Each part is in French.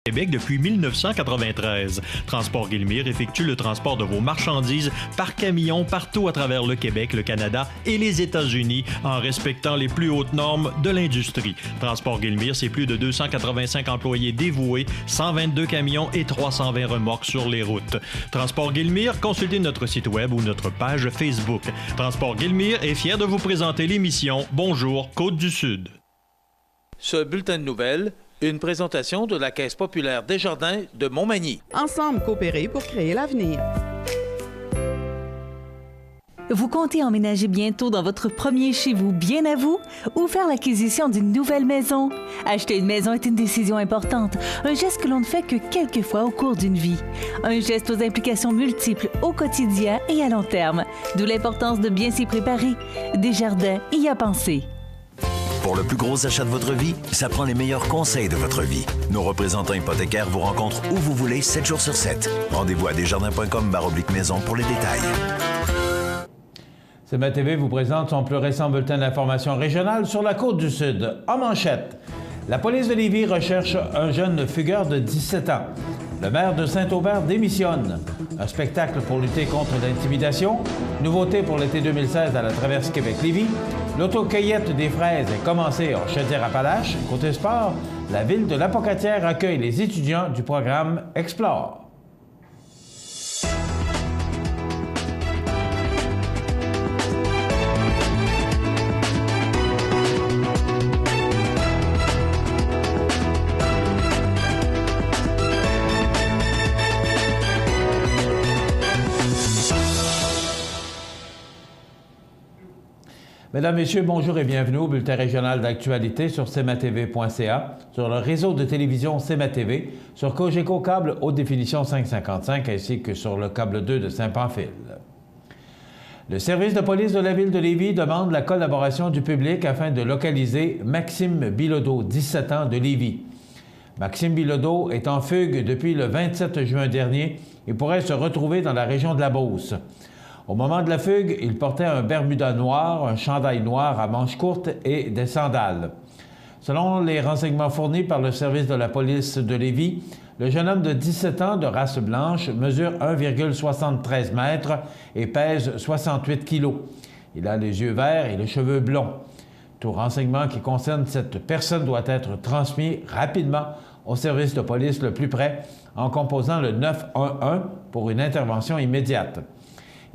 Québec depuis 1993. Transport Guillemire effectue le transport de vos marchandises par camion partout à travers le Québec, le Canada et les États-Unis en respectant les plus hautes normes de l'industrie. Transport Guillemire, c'est plus de 285 employés dévoués, 122 camions et 320 remorques sur les routes. Transport Guillemire, consultez notre site web ou notre page Facebook. Transport Guillemire est fier de vous présenter l'émission Bonjour Côte-du-Sud. Ce bulletin de nouvelles, une présentation de la Caisse populaire Desjardins de Montmagny. Ensemble coopérer pour créer l'avenir. Vous comptez emménager bientôt dans votre premier chez vous bien à vous ou faire l'acquisition d'une nouvelle maison? Acheter une maison est une décision importante, un geste que l'on ne fait que quelques fois au cours d'une vie. Un geste aux implications multiples au quotidien et à long terme, d'où l'importance de bien s'y préparer. Desjardins y a pensé. Pour le plus gros achat de votre vie, ça prend les meilleurs conseils de votre vie. Nos représentants hypothécaires vous rencontrent où vous voulez, 7 jours sur 7. Rendez-vous à desjardins.com/maison pour les détails. CMA-TV vous présente son plus récent bulletin d'information régionale sur la Côte-du-Sud. En manchette, la police de Lévis recherche un jeune fugueur de 17 ans. Le maire de Saint-Aubert démissionne. Un spectacle pour lutter contre l'intimidation. Nouveauté pour l'été 2016 à la Traverse Québec-Lévis. L'autocueillette des fraises est commencée en Chaudière-Appalaches. Côté sport, la ville de Lapocatière accueille les étudiants du programme Explore. Mesdames, Messieurs, bonjour et bienvenue au bulletin régional d'actualité sur cmatv.ca, sur le réseau de télévision CMA-TV, sur Cogeco Câble Haute Définition 555 ainsi que sur le câble 2 de Saint-Pamphile. Le service de police de la ville de Lévis demande la collaboration du public afin de localiser Maxime Bilodeau, 17 ans, de Lévis. Maxime Bilodeau est en fugue depuis le 27 juin dernier et pourrait se retrouver dans la région de la Beauce. Au moment de la fugue, il portait un bermuda noir, un chandail noir à manches courtes et des sandales. Selon les renseignements fournis par le service de la police de Lévis, le jeune homme de 17 ans de race blanche mesure 1,73 mètres et pèse 68 kilos. Il a les yeux verts et les cheveux blonds. Tout renseignement qui concerne cette personne doit être transmis rapidement au service de police le plus près en composant le 911 pour une intervention immédiate.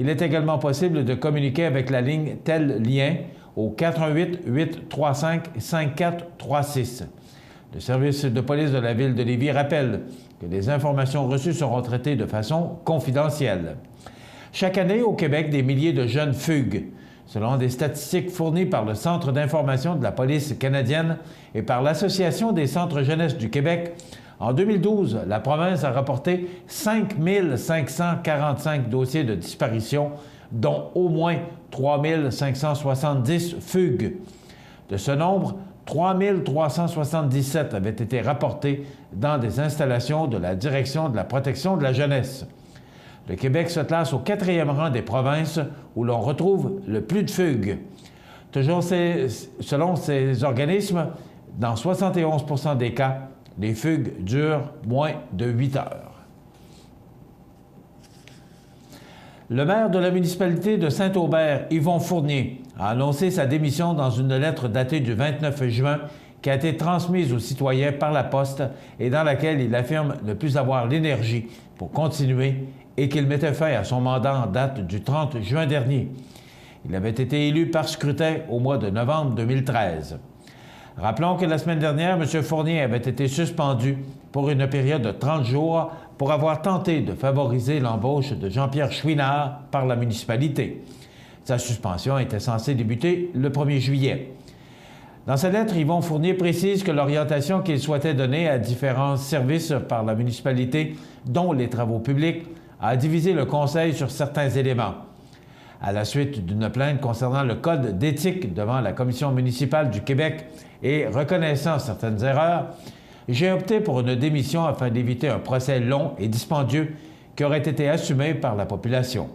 Il est également possible de communiquer avec la ligne Tel Lien au 418-835-5436. Le service de police de la ville de Lévis rappelle que les informations reçues seront traitées de façon confidentielle. Chaque année, au Québec, des milliers de jeunes fuguent. Selon des statistiques fournies par le Centre d'information de la police canadienne et par l'Association des centres jeunesse du Québec, en 2012, la province a rapporté 5 545 dossiers de disparition, dont au moins 3 570 fugues. De ce nombre, 3 377 avaient été rapportés dans des installations de la Direction de la protection de la jeunesse. Le Québec se classe au 4e rang des provinces où l'on retrouve le plus de fugues. Toujours selon ces organismes, dans 71 % des cas, les fugues durent moins de 8 heures. Le maire de la municipalité de Saint-Aubert, Yvon Fournier, a annoncé sa démission dans une lettre datée du 29 juin qui a été transmise aux citoyens par la poste et dans laquelle il affirme ne plus avoir l'énergie pour continuer et qu'il mettait fin à son mandat en date du 30 juin dernier. Il avait été élu par scrutin au mois de novembre 2013. Rappelons que la semaine dernière, M. Fournier avait été suspendu pour une période de 30 jours pour avoir tenté de favoriser l'embauche de Jean-Pierre Chouinard par la municipalité. Sa suspension était censée débuter le 1er juillet. Dans sa lettre, Yvon Fournier précise que l'orientation qu'il souhaitait donner à différents services par la municipalité, dont les travaux publics, a divisé le conseil sur certains éléments. À la suite d'une plainte concernant le code d'éthique devant la Commission municipale du Québec et reconnaissant certaines erreurs, j'ai opté pour une démission afin d'éviter un procès long et dispendieux qui aurait été assumé par la population.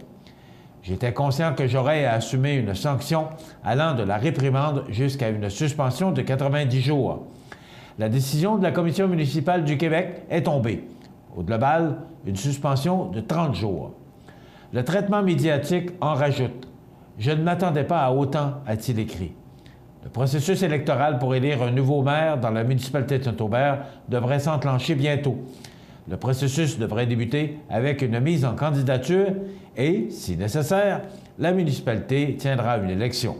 J'étais conscient que j'aurais à assumer une sanction allant de la réprimande jusqu'à une suspension de 90 jours. La décision de la Commission municipale du Québec est tombée. Au global, une suspension de 30 jours. Le traitement médiatique en rajoute. Je ne m'attendais pas à autant, a-t-il écrit. Le processus électoral pour élire un nouveau maire dans la municipalité de Saint-Aubert devrait s'enclencher bientôt. Le processus devrait débuter avec une mise en candidature et, si nécessaire, la municipalité tiendra une élection.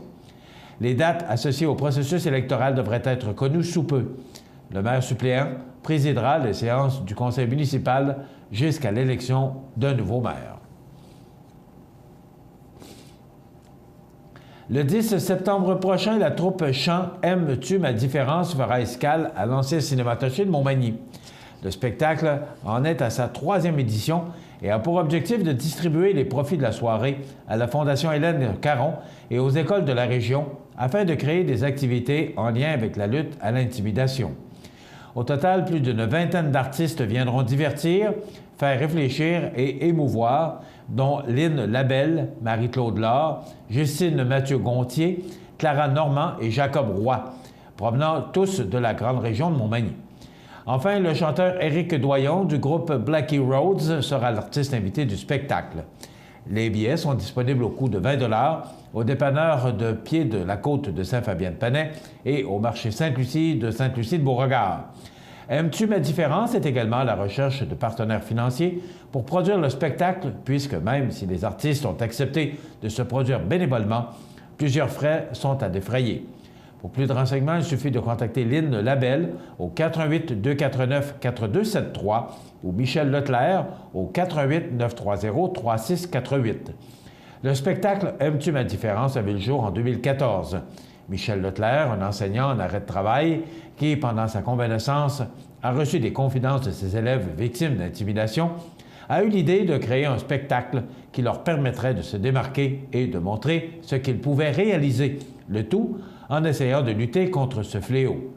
Les dates associées au processus électoral devraient être connues sous peu. Le maire suppléant présidera les séances du conseil municipal jusqu'à l'élection d'un nouveau maire. Le 10 septembre prochain, la troupe chant « Aimes-tu ma différence » fera escale à l'ancien cinématoché de Montmagny. Le spectacle en est à sa 3e édition et a pour objectif de distribuer les profits de la soirée à la Fondation Hélène Caron et aux écoles de la région afin de créer des activités en lien avec la lutte à l'intimidation. Au total, plus d'une vingtaine d'artistes viendront divertir, faire réfléchir et émouvoir, dont Lynn Labelle, Marie-Claude Laure, Justine Mathieu-Gontier, Clara Normand et Jacob Roy, provenant tous de la grande région de Montmagny. Enfin, le chanteur Éric Doyon du groupe Blackie Rhodes sera l'artiste invité du spectacle. Les billets sont disponibles au coût de 20 $ au dépanneur de pied de la côte de Saint-Fabien-de-Panay et au marché Sainte-Lucie de Sainte-Lucie-de-Beauregard. Aimes-tu ma différence est également à la recherche de partenaires financiers pour produire le spectacle, puisque même si les artistes ont accepté de se produire bénévolement, plusieurs frais sont à défrayer. Pour plus de renseignements, il suffit de contacter Lynn Labelle au 418-249-4273 ou Michel Leclerc au 418-930-3688. Le spectacle « Aimes-tu ma différence » a vu le jour en 2014. Michel Leclerc, un enseignant en arrêt de travail qui, pendant sa convalescence, a reçu des confidences de ses élèves victimes d'intimidation, a eu l'idée de créer un spectacle qui leur permettrait de se démarquer et de montrer ce qu'ils pouvaient réaliser, le tout en essayant de lutter contre ce fléau.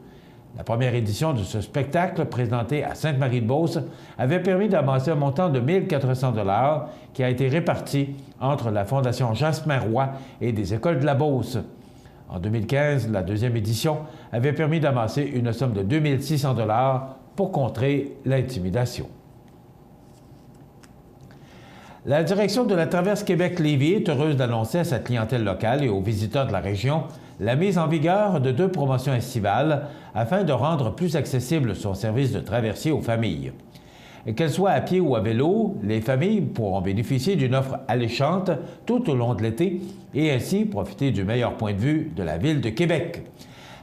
La première édition de ce spectacle, présenté à Sainte-Marie-de-Beauce, avait permis d'amasser un montant de 1 400 $ qui a été réparti entre la Fondation Jasmin-Roy et des écoles de la Beauce. En 2015, la deuxième édition avait permis d'amasser une somme de 2 600 $ pour contrer l'intimidation. La direction de la Traverse Québec-Lévis est heureuse d'annoncer à sa clientèle locale et aux visiteurs de la région la mise en vigueur de 2 promotions estivales afin de rendre plus accessible son service de traversier aux familles. Qu'elles soient à pied ou à vélo, les familles pourront bénéficier d'une offre alléchante tout au long de l'été et ainsi profiter du meilleur point de vue de la Ville de Québec.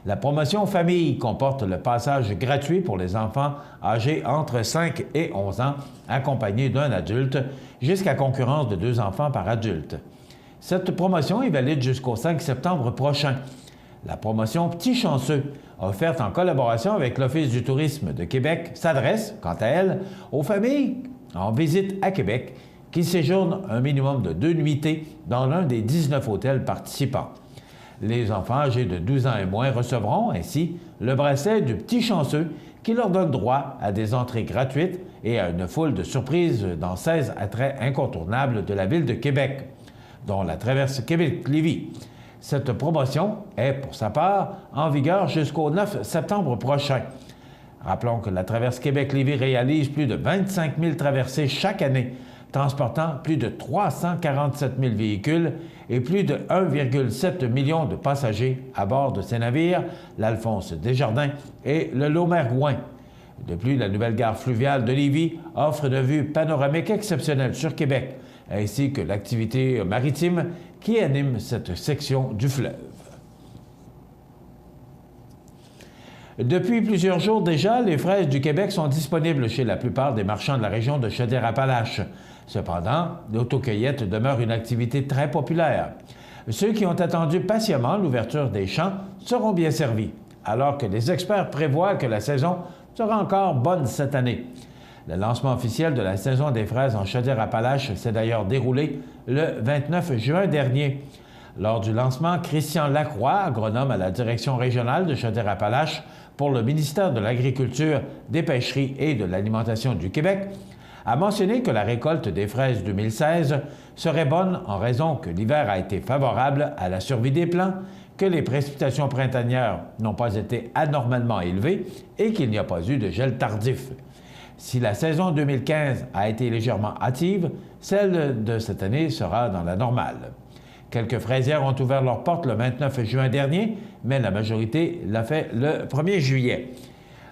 La promotion famille comporte le passage gratuit pour les enfants âgés entre 5 et 11 ans, accompagnés d'un adulte, jusqu'à concurrence de 2 enfants par adulte. Cette promotion est valide jusqu'au 5 septembre prochain. La promotion Petit Chanceux, offerte en collaboration avec l'Office du tourisme de Québec, s'adresse, quant à elle, aux familles en visite à Québec qui séjournent un minimum de 2 nuitées dans l'un des 19 hôtels participants. Les enfants âgés de 12 ans et moins recevront ainsi le bracelet du Petit Chanceux qui leur donne droit à des entrées gratuites et à une foule de surprises dans 16 attraits incontournables de la Ville de Québec, dont la Traverse Québec-Lévis. Cette promotion est, pour sa part, en vigueur jusqu'au 9 septembre prochain. Rappelons que la Traverse Québec-Lévis réalise plus de 25 000 traversées chaque année, transportant plus de 347 000 véhicules et plus de 1,7 million de passagers à bord de ces navires, l'Alphonse Desjardins et le Lomergouin. De plus, la nouvelle gare fluviale de Lévis offre une vue panoramique exceptionnelle sur Québec, ainsi que l'activité maritime qui anime cette section du fleuve. Depuis plusieurs jours déjà, les fraises du Québec sont disponibles chez la plupart des marchands de la région de Chaudière-Appalaches. Cependant, l'autocueillette demeure une activité très populaire. Ceux qui ont attendu patiemment l'ouverture des champs seront bien servis, alors que les experts prévoient que la saison sera encore bonne cette année. Le lancement officiel de la saison des fraises en Chaudière-Appalaches s'est d'ailleurs déroulé le 29 juin dernier. Lors du lancement, Christian Lacroix, agronome à la direction régionale de Chaudière-Appalaches pour le ministère de l'Agriculture, des Pêcheries et de l'Alimentation du Québec, a mentionné que la récolte des fraises 2016 serait bonne en raison que l'hiver a été favorable à la survie des plants, que les précipitations printanières n'ont pas été anormalement élevées et qu'il n'y a pas eu de gel tardif. Si la saison 2015 a été légèrement hâtive, celle de cette année sera dans la normale. Quelques fraisières ont ouvert leurs portes le 29 juin dernier, mais la majorité l'a fait le 1er juillet.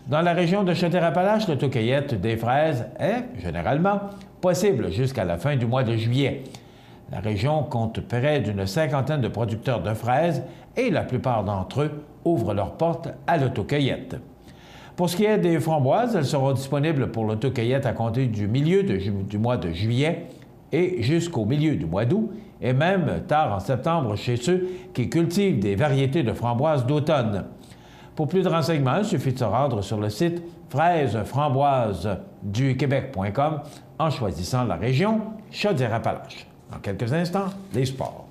Dans la région de Chaudière-Appalaches, l'autocueillette des fraises est, généralement, possible jusqu'à la fin du mois de juillet. La région compte près d'une cinquantaine de producteurs de fraises et la plupart d'entre eux ouvrent leurs portes à l'autocueillette. Pour ce qui est des framboises, elles seront disponibles pour l'autocueillette à compter du milieu du mois de juillet et jusqu'au milieu du mois d'août, et même tard en septembre chez ceux qui cultivent des variétés de framboises d'automne. Pour plus de renseignements, il suffit de se rendre sur le site fraisesframboisesduquebec.com en choisissant la région Chaudière-Appalaches. Dans quelques instants, les sports.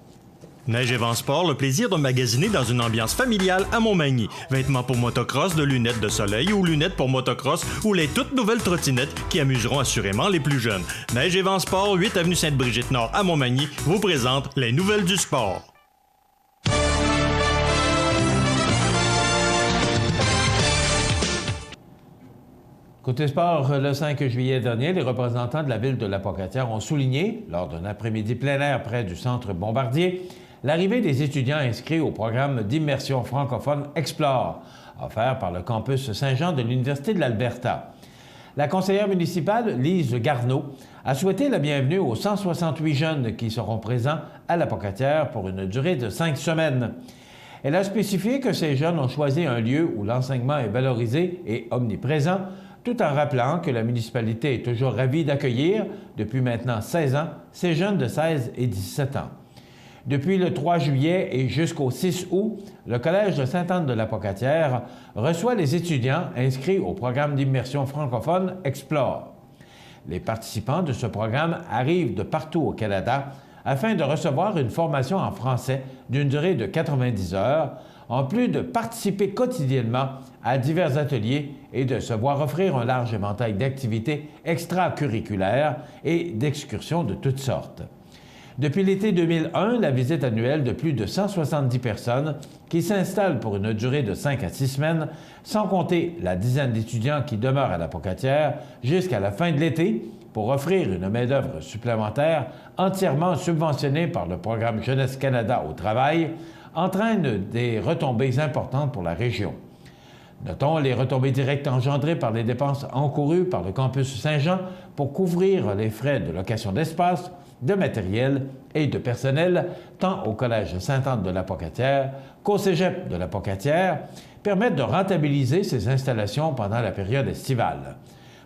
Neige et Vent Sport, le plaisir de magasiner dans une ambiance familiale à Montmagny. Vêtements pour motocross, de lunettes de soleil ou lunettes pour motocross ou les toutes nouvelles trottinettes qui amuseront assurément les plus jeunes. Neige et Vent Sport, 8 avenue Sainte-Brigitte-Nord à Montmagny, vous présente les nouvelles du sport. Côté sport, le 5 juillet dernier, les représentants de la ville de Lapocatière ont souligné, lors d'un après-midi plein air près du centre Bombardier, l'arrivée des étudiants inscrits au programme d'immersion francophone Explore, offert par le campus Saint-Jean de l'Université de l'Alberta. La conseillère municipale, Lise Garneau, a souhaité la bienvenue aux 168 jeunes qui seront présents à Lapocatière pour une durée de 5 semaines. Elle a spécifié que ces jeunes ont choisi un lieu où l'enseignement est valorisé et omniprésent, tout en rappelant que la municipalité est toujours ravie d'accueillir, depuis maintenant 16 ans, ces jeunes de 16 et 17 ans. Depuis le 3 juillet et jusqu'au 6 août, le Collège de Sainte-Anne-de-la-Pocatière reçoit les étudiants inscrits au programme d'immersion francophone Explore. Les participants de ce programme arrivent de partout au Canada afin de recevoir une formation en français d'une durée de 90 heures, en plus de participer quotidiennement à divers ateliers et de se voir offrir un large éventail d'activités extracurriculaires et d'excursions de toutes sortes. Depuis l'été 2001, la visite annuelle de plus de 170 personnes qui s'installent pour une durée de 5 à 6 semaines, sans compter la dizaine d'étudiants qui demeurent à la Pocatière jusqu'à la fin de l'été pour offrir une main-d'œuvre supplémentaire entièrement subventionnée par le programme Jeunesse Canada au travail, entraîne des retombées importantes pour la région. Notons les retombées directes engendrées par les dépenses encourues par le campus Saint-Jean pour couvrir les frais de location d'espace, de matériel et de personnel, tant au Collège Sainte-Anne-de-la-Pocatière qu'au Cégep de la Pocatière, permettent de rentabiliser ces installations pendant la période estivale.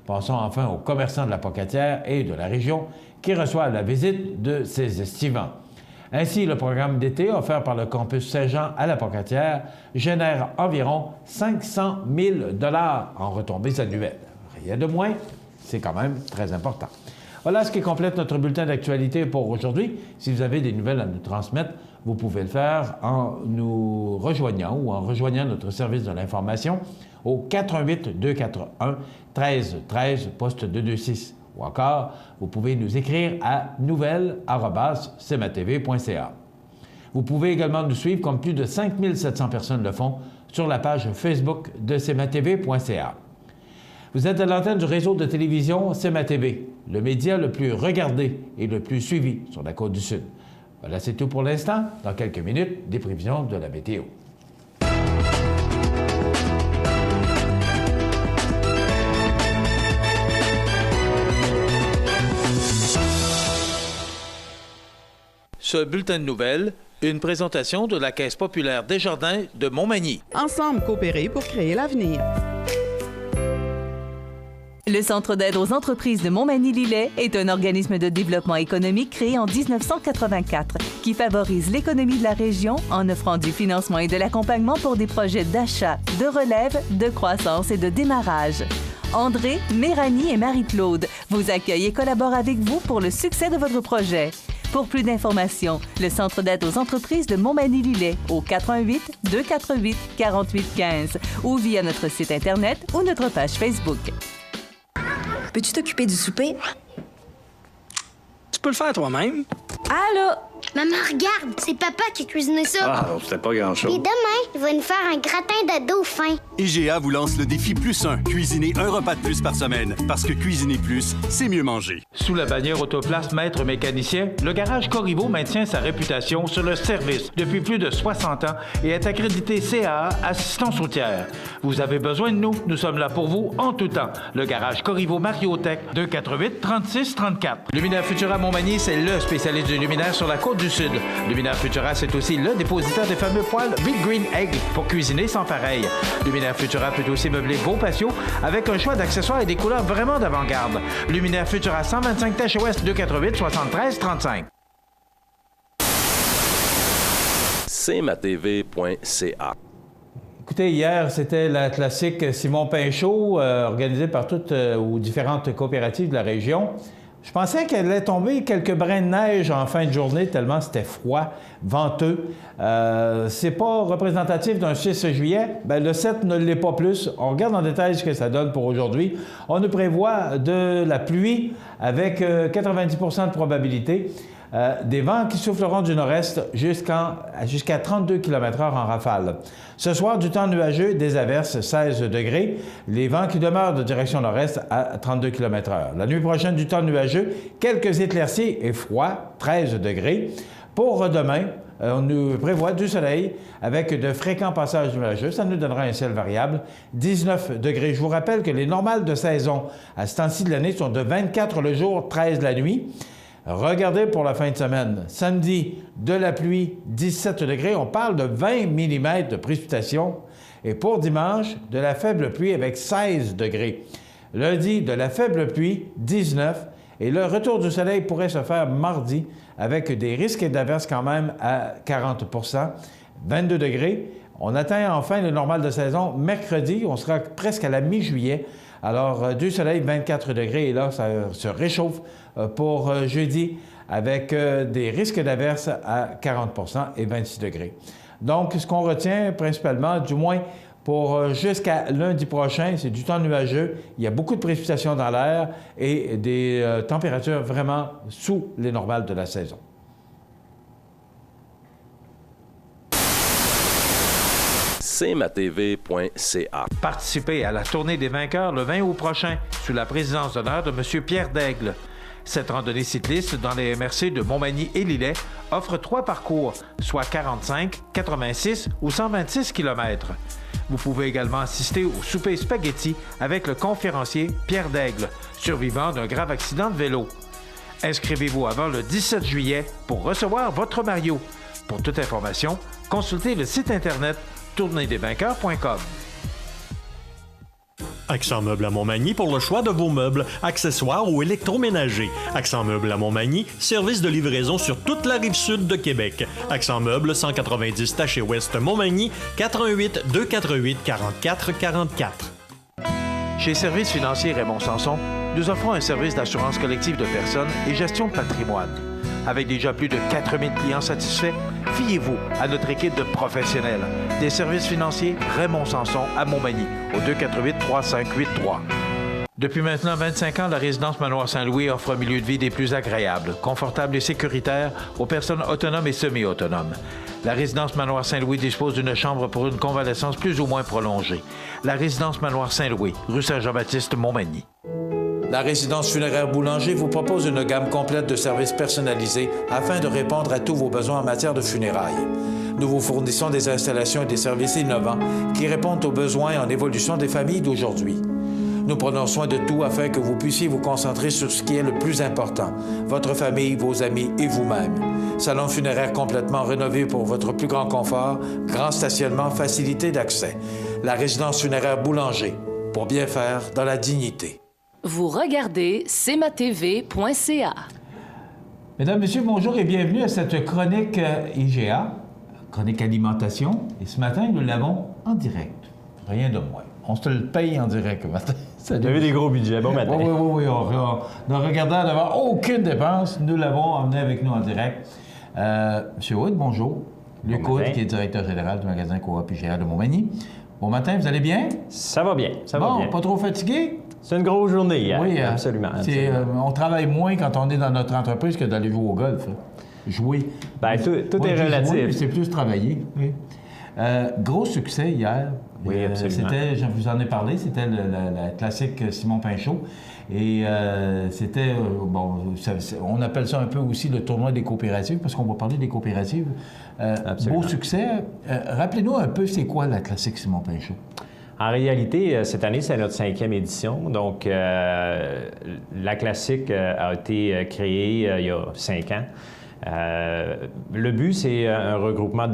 Pensons enfin aux commerçants de la Pocatière et de la région qui reçoivent la visite de ces estivants. Ainsi, le programme d'été offert par le campus Saint-Jean à la Pocatière génère environ 500 000 $ en retombées annuelles. Rien de moins, c'est quand même très important. Voilà ce qui complète notre bulletin d'actualité pour aujourd'hui. Si vous avez des nouvelles à nous transmettre, vous pouvez le faire en nous rejoignant ou en rejoignant notre service de l'information au 418-241-1313, poste 226. Ou encore, vous pouvez nous écrire à nouvelles@cmatv.ca. Vous pouvez également nous suivre, comme plus de 5700 personnes le font, sur la page Facebook de cmatv.ca. Vous êtes à l'antenne du réseau de télévision CMA-TV, le média le plus regardé et le plus suivi sur la Côte-du-Sud. Voilà, c'est tout pour l'instant. Dans quelques minutes, des prévisions de la météo. Ce bulletin de nouvelles, une présentation de la Caisse populaire Desjardins de Montmagny. Ensemble coopérer pour créer l'avenir. Le Centre d'aide aux entreprises de Montmagny-Lillet est un organisme de développement économique créé en 1984 qui favorise l'économie de la région en offrant du financement et de l'accompagnement pour des projets d'achat, de relève, de croissance et de démarrage. André, Méranie et Marie-Claude vous accueillent et collaborent avec vous pour le succès de votre projet. Pour plus d'informations, le Centre d'aide aux entreprises de Montmagny-Lillet au 418-248-4815 ou via notre site Internet ou notre page Facebook. Peux-tu t'occuper du souper? Tu peux le faire toi-même. Allô? Maman, regarde, c'est papa qui a cuisiné ça. Ah, c'était pas grand-chose. Et demain, il va nous faire un gratin de dauphin. IGA vous lance le défi +1. Cuisiner un repas de plus par semaine. Parce que cuisiner plus, c'est mieux manger. Sous la bannière Autoplace Maître Mécanicien, le garage Corriveau maintient sa réputation sur le service depuis plus de 60 ans et est accrédité CAA Assistance routière. Vous avez besoin de nous, nous sommes là pour vous en tout temps. Le garage Corriveau Mariotech, 248-3634. Luminaire Futura Montmagny, c'est le spécialiste du luminaire sur la côte du Sud. Luminaire Futura, c'est aussi le dépositaire des fameux poêles Big Green Egg pour cuisiner sans pareil. Luminaire Futura peut aussi meubler vos patios avec un choix d'accessoires et des couleurs vraiment d'avant-garde. Luminaire Futura, 125 Tache Ouest, 248-7335. cmatv.ca. Écoutez, hier, c'était la classique Simon Pain Chaud, organisée par toutes ou différentes coopératives de la région. Je pensais qu'elle allait tomber quelques brins de neige en fin de journée, tellement c'était froid, venteux. C'est pas représentatif d'un 6 juillet. Bien, le 7 ne l'est pas plus. On regarde en détail ce que ça donne pour aujourd'hui. On nous prévoit de la pluie avec 90 % de probabilité. Des vents qui souffleront du nord-est jusqu'à 32 km/h en rafale. Ce soir, du temps nuageux, des averses, 16 degrés. Les vents qui demeurent de direction nord-est à 32 km/h. La nuit prochaine, du temps nuageux, quelques éclaircies et froid, 13 degrés. Pour demain, on nous prévoit du soleil avec de fréquents passages nuageux. Ça nous donnera un ciel variable. 19 degrés. Je vous rappelle que les normales de saison à ce temps-ci de l'année sont de 24 le jour, 13 la nuit. Regardez pour la fin de semaine. Samedi, de la pluie, 17 degrés. On parle de 20 mm de précipitations. Et pour dimanche, de la faible pluie avec 16 degrés. Lundi, de la faible pluie, 19. Et le retour du soleil pourrait se faire mardi avec des risques d'averses quand même à 40 %, 22 degrés. On atteint enfin le normal de saison mercredi. On sera presque à la mi-juillet. Alors, du soleil, 24 degrés. Et là, ça se réchauffe pour jeudi avec des risques d'averses à 40 % et 26 degrés. Donc, ce qu'on retient principalement, du moins pour jusqu'à lundi prochain, c'est du temps nuageux. Il y a beaucoup de précipitations dans l'air et des températures vraiment sous les normales de la saison. cmatv.ca. Participez à la Tournée des vainqueurs le 20 août prochain, sous la présidence d'honneur de M. Pierre Daigle. Cette randonnée cycliste dans les MRC de Montmagny et Lillet offre 3 parcours, soit 45, 86 ou 126 km. Vous pouvez également assister au souper spaghetti avec le conférencier Pierre Daigle, survivant d'un grave accident de vélo. Inscrivez-vous avant le 17 juillet pour recevoir votre Mario. Pour toute information, consultez le site Internet tournéedesvainqueurs.com. Accent Meubles à Montmagny pour le choix de vos meubles, accessoires ou électroménagers. Accent Meubles à Montmagny, service de livraison sur toute la rive sud de Québec. Accent Meubles, 190 Taché Ouest Montmagny, 418 248 44 44. Chez Services financiers Raymond Sanson, nous offrons un service d'assurance collective de personnes et gestion de patrimoine. Avec déjà plus de 4000 clients satisfaits, fiez-vous à notre équipe de professionnels. Des services financiers Raymond Sanson à Montmagny, au 248-3583. Depuis maintenant 25 ans, la résidence Manoir Saint-Louis offre un milieu de vie des plus agréables, confortable et sécuritaire aux personnes autonomes et semi-autonomes. La résidence Manoir Saint-Louis dispose d'une chambre pour une convalescence plus ou moins prolongée. La résidence Manoir Saint-Louis, rue Saint-Jean-Baptiste, Montmagny. La résidence funéraire Boulanger vous propose une gamme complète de services personnalisés afin de répondre à tous vos besoins en matière de funérailles. Nous vous fournissons des installations et des services innovants qui répondent aux besoins en évolution des familles d'aujourd'hui. Nous prenons soin de tout afin que vous puissiez vous concentrer sur ce qui est le plus important, votre famille, vos amis et vous-même. Salon funéraire complètement rénové pour votre plus grand confort, grand stationnement, facilité d'accès. La résidence funéraire Boulanger, pour bien faire dans la dignité. Vous regardez cmatv.ca. Mesdames, Messieurs, bonjour et bienvenue à cette chronique IGA, chronique alimentation. Et ce matin, nous l'avons en direct. Rien de moins. On se le paye en direct ce matin. Vous avez des gros budgets. Bon matin. Oui. On regardant d'avoir aucune dépense. Nous l'avons emmené avec nous en direct. Monsieur Wood, bonjour. Luc Wood, qui est directeur général du magasin Coop IGA de Montmagny. Bon matin, vous allez bien? Ça va bien, ça va bien. Pas trop fatigué? C'est une grosse journée hier. Oui, absolument. On travaille moins quand on est dans notre entreprise que d'aller jouer au golf. Jouer. Bien, tout Moi, est je dis relatif. jouer, mais c'est plus travailler. Oui. Gros succès hier. Oui, absolument. Je vous en ai parlé, c'était la classique Simon Pinchot. Et c'était, on appelle ça un peu aussi le tournoi des coopératives, parce qu'on va parler des coopératives. Beau succès. Rappelez-nous un peu, c'est quoi la classique Simon Pinchot? En réalité, cette année, c'est notre 5e édition. Donc, la classique a été créée il y a 5 ans. Le but, c'est un regroupement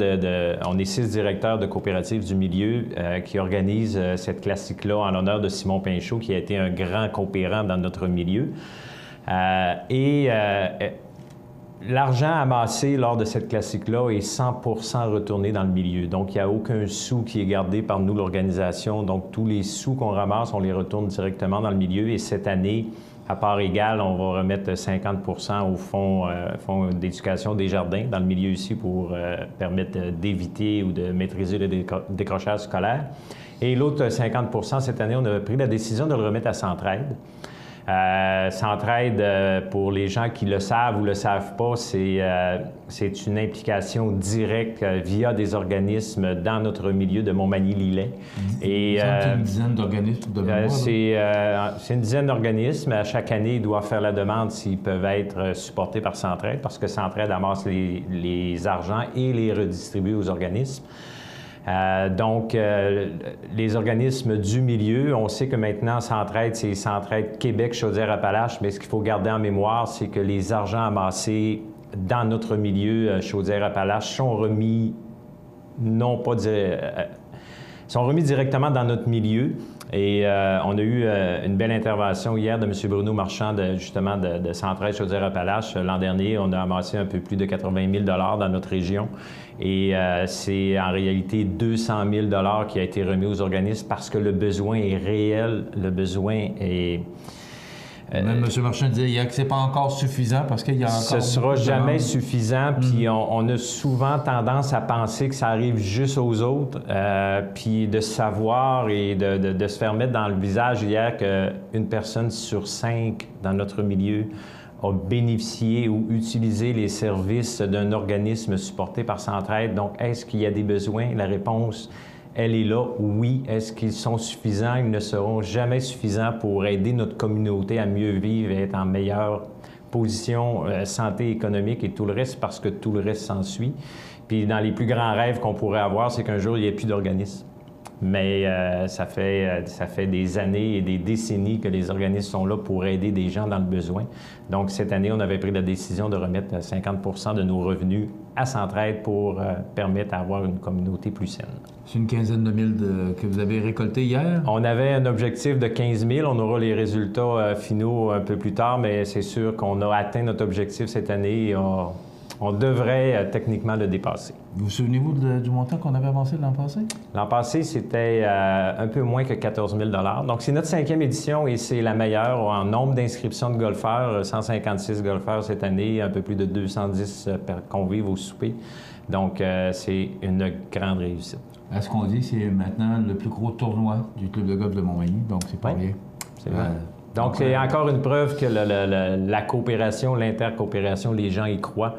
on est 6 directeurs de coopératives du milieu qui organisent cette classique-là en l'honneur de Simon Pinchot, qui a été un grand coopérant dans notre milieu. L'argent amassé lors de cette classique-là est 100% retourné dans le milieu. Donc, il n'y a aucun sou qui est gardé par nous, l'organisation. Donc, tous les sous qu'on ramasse, on les retourne directement dans le milieu. Et cette année, à part égale, on va remettre 50% au fonds d'éducation des jardins dans le milieu ici pour permettre d'éviter ou de maîtriser le décrochage scolaire. Et l'autre 50%, cette année, on a pris la décision de le remettre à Centraide. Centraide, pour les gens qui le savent ou le savent pas, c'est une implication directe via des organismes dans notre milieu de Montmagny-Lillet. Et une dizaine d'organismes de mémoire? C'est une dizaine d'organismes. À chaque année, ils doivent faire la demande s'ils peuvent être supportés par Centraide, parce que Centraide amasse les argents et les redistribue aux organismes. Donc, les organismes du milieu, on sait que maintenant, Centraide, c'est Centraide Québec, Chaudière-Appalaches, mais ce qu'il faut garder en mémoire, c'est que les argents amassés dans notre milieu, Chaudière-Appalaches, sont remis sont remis directement dans notre milieu. Et on a eu une belle intervention hier de M. Bruno Marchand, justement, de Centraide Chaudière-Appalaches. L'an dernier, on a amassé un peu plus de 80 000 dans notre région. Et c'est en réalité 200 000 qui a été remis aux organismes parce que le besoin est réel, le besoin est... Même M. Marchand disait hier que ce n'est pas encore suffisant parce qu'il y a encore... Ce ne sera jamais suffisant, puis on a souvent tendance à penser que ça arrive juste aux autres, puis de savoir et de se faire mettre dans le visage hier qu'une personne sur 5 dans notre milieu a bénéficié ou utilisé les services d'un organisme supporté par Centraide. Donc, est-ce qu'il y a des besoins? La réponse, elle est là, oui. Est-ce qu'ils sont suffisants? Ils ne seront jamais suffisants pour aider notre communauté à mieux vivre et être en meilleure position santé économique et tout le reste, parce que tout le reste s'ensuit. Puis dans les plus grands rêves qu'on pourrait avoir, c'est qu'un jour, il n'y ait plus d'organismes. Mais ça fait des années et des décennies que les organismes sont là pour aider des gens dans le besoin. Donc, cette année, on avait pris la décision de remettre 50% de nos revenus à Centraide pour permettre d'avoir une communauté plus saine. C'est une quinzaine de mille que vous avez récolté hier? On avait un objectif de 15 000. On aura les résultats finaux un peu plus tard, mais c'est sûr qu'on a atteint notre objectif cette année et on devrait techniquement le dépasser. Vous souvenez-vous du montant qu'on avait avancé l'an passé? L'an passé, c'était un peu moins que 14 000 $. Donc, c'est notre 5e édition et c'est la meilleure en nombre d'inscriptions de golfeurs. 156 golfeurs cette année, un peu plus de 210 convives au souper. Donc, c'est une grande réussite. À ce qu'on dit, c'est maintenant le plus gros tournoi du club de golf de Montmagny, donc c'est pas rien. C'est vrai. Donc, c'est encore une preuve que la coopération, l'intercoopération, les gens y croient.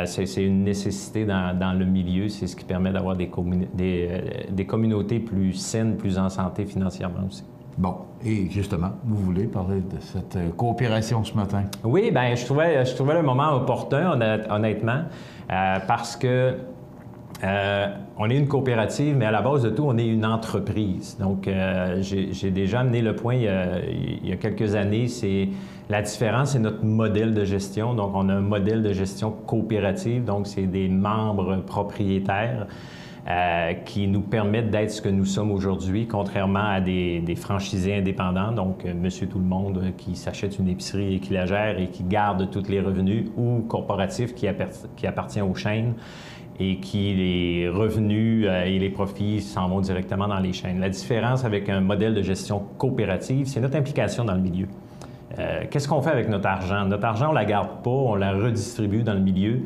C'est une nécessité dans le milieu. C'est ce qui permet d'avoir des communautés plus saines, plus en santé financièrement aussi. Bon, et justement, vous voulez parler de cette coopération ce matin? Oui, bien, je trouvais le moment opportun, honnêtement, parce que on est une coopérative, mais à la base de tout, on est une entreprise. Donc, j'ai déjà amené le point il y a quelques années. La différence, c'est notre modèle de gestion. Donc, on a un modèle de gestion coopérative. Donc, c'est des membres propriétaires qui nous permettent d'être ce que nous sommes aujourd'hui, contrairement à des franchisés indépendants, donc monsieur tout le monde qui s'achète une épicerie et qui la gère et qui garde tous les revenus, ou corporatif qui appartient aux chaînes et qui les revenus et les profits s'en vont directement dans les chaînes. La différence avec un modèle de gestion coopérative, c'est notre implication dans le milieu. Qu'est-ce qu'on fait avec notre argent? Notre argent, on ne la garde pas, on la redistribue dans le milieu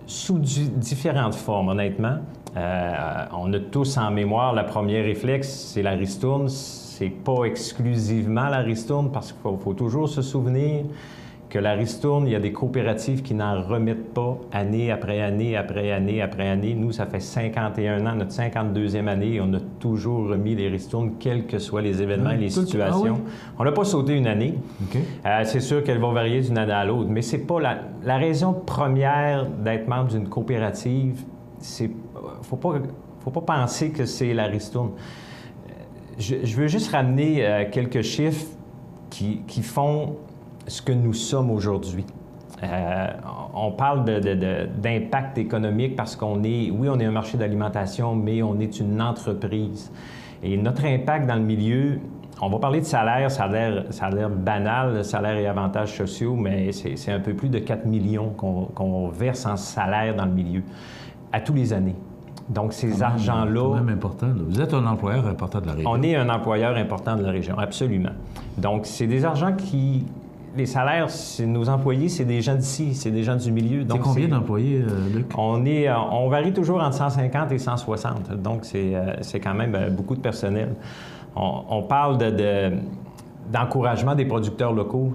sous différentes formes, honnêtement. On a tous en mémoire la première réflexe, c'est la ristourne. C'est pas exclusivement la ristourne parce qu'il faut toujours se souvenir que la ristourne, il y a des coopératives qui n'en remettent pas année après année, après année, après année. Nous, ça fait 51 ans, notre 52e année, et on a toujours remis les ristournes, quels que soient les événements et les situations. On n'a pas sauté une année. C'est sûr qu'elles vont varier d'une année à l'autre, mais c'est pas la raison première d'être membre d'une coopérative. Faut pas penser que c'est la ristourne. Je veux juste ramener quelques chiffres qui font ce que nous sommes aujourd'hui. On parle d'impact économique parce qu'on est un marché d'alimentation, mais on est une entreprise. Et notre impact dans le milieu, on va parler de salaire, ça a l'air banal, salaire et avantages sociaux, mais c'est un peu plus de 4 millions qu'on verse en salaire dans le milieu, à tous les années. Donc, ces argents-là... C'est quand même important. Là. Vous êtes un employeur important de la région. On est un employeur important de la région, absolument. Donc, c'est des argents qui... Les salaires, nos employés, c'est des gens d'ici, c'est des gens du milieu. C'est combien d'employés, Luc? On varie toujours entre 150 et 160. Donc, c'est quand même beaucoup de personnel. On parle d'encouragement des producteurs locaux.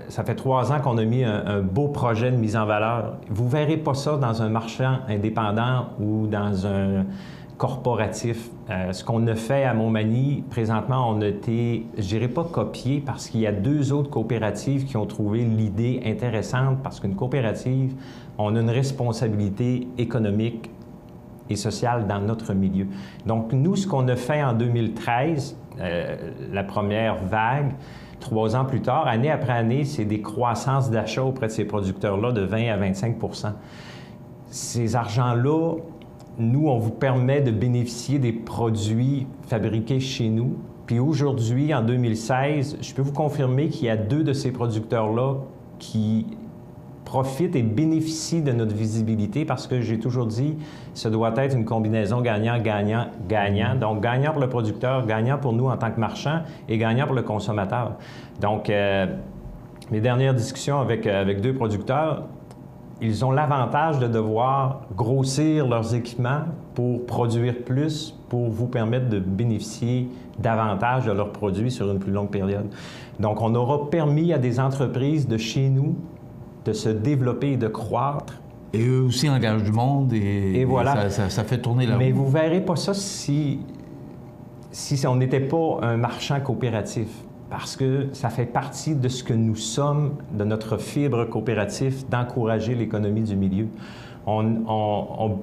Ça fait 3 ans qu'on a mis un beau projet de mise en valeur. Vous ne verrez pas ça dans un marchand indépendant ou dans un corporatif. Ce qu'on a fait à Montmagny, présentement, on a été, je dirais pas copié, parce qu'il y a 2 autres coopératives qui ont trouvé l'idée intéressante, parce qu'une coopérative, on a une responsabilité économique et sociale dans notre milieu. Donc, nous, ce qu'on a fait en 2013, la première vague, 3 ans plus tard, année après année, c'est des croissances d'achats auprès de ces producteurs-là de 20 à 25 %. Ces argents-là, nous, on vous permet de bénéficier des produits fabriqués chez nous. Puis aujourd'hui, en 2016, je peux vous confirmer qu'il y a 2 de ces producteurs-là qui profitent et bénéficient de notre visibilité parce que j'ai toujours dit, ce doit être une combinaison gagnant-gagnant-gagnant. Donc, gagnant pour le producteur, gagnant pour nous en tant que marchand et gagnant pour le consommateur. Donc, mes dernières discussions avec 2 producteurs, ils ont l'avantage de devoir grossir leurs équipements pour produire plus, pour vous permettre de bénéficier davantage de leurs produits sur une plus longue période. Donc, on aura permis à des entreprises de chez nous de se développer et de croître. Et eux aussi engagent du monde et voilà. Ça fait tourner la roue. Mais vous ne verrez pas ça si on n'était pas un marchand coopératif. Parce que ça fait partie de ce que nous sommes, de notre fibre coopérative, d'encourager l'économie du milieu. On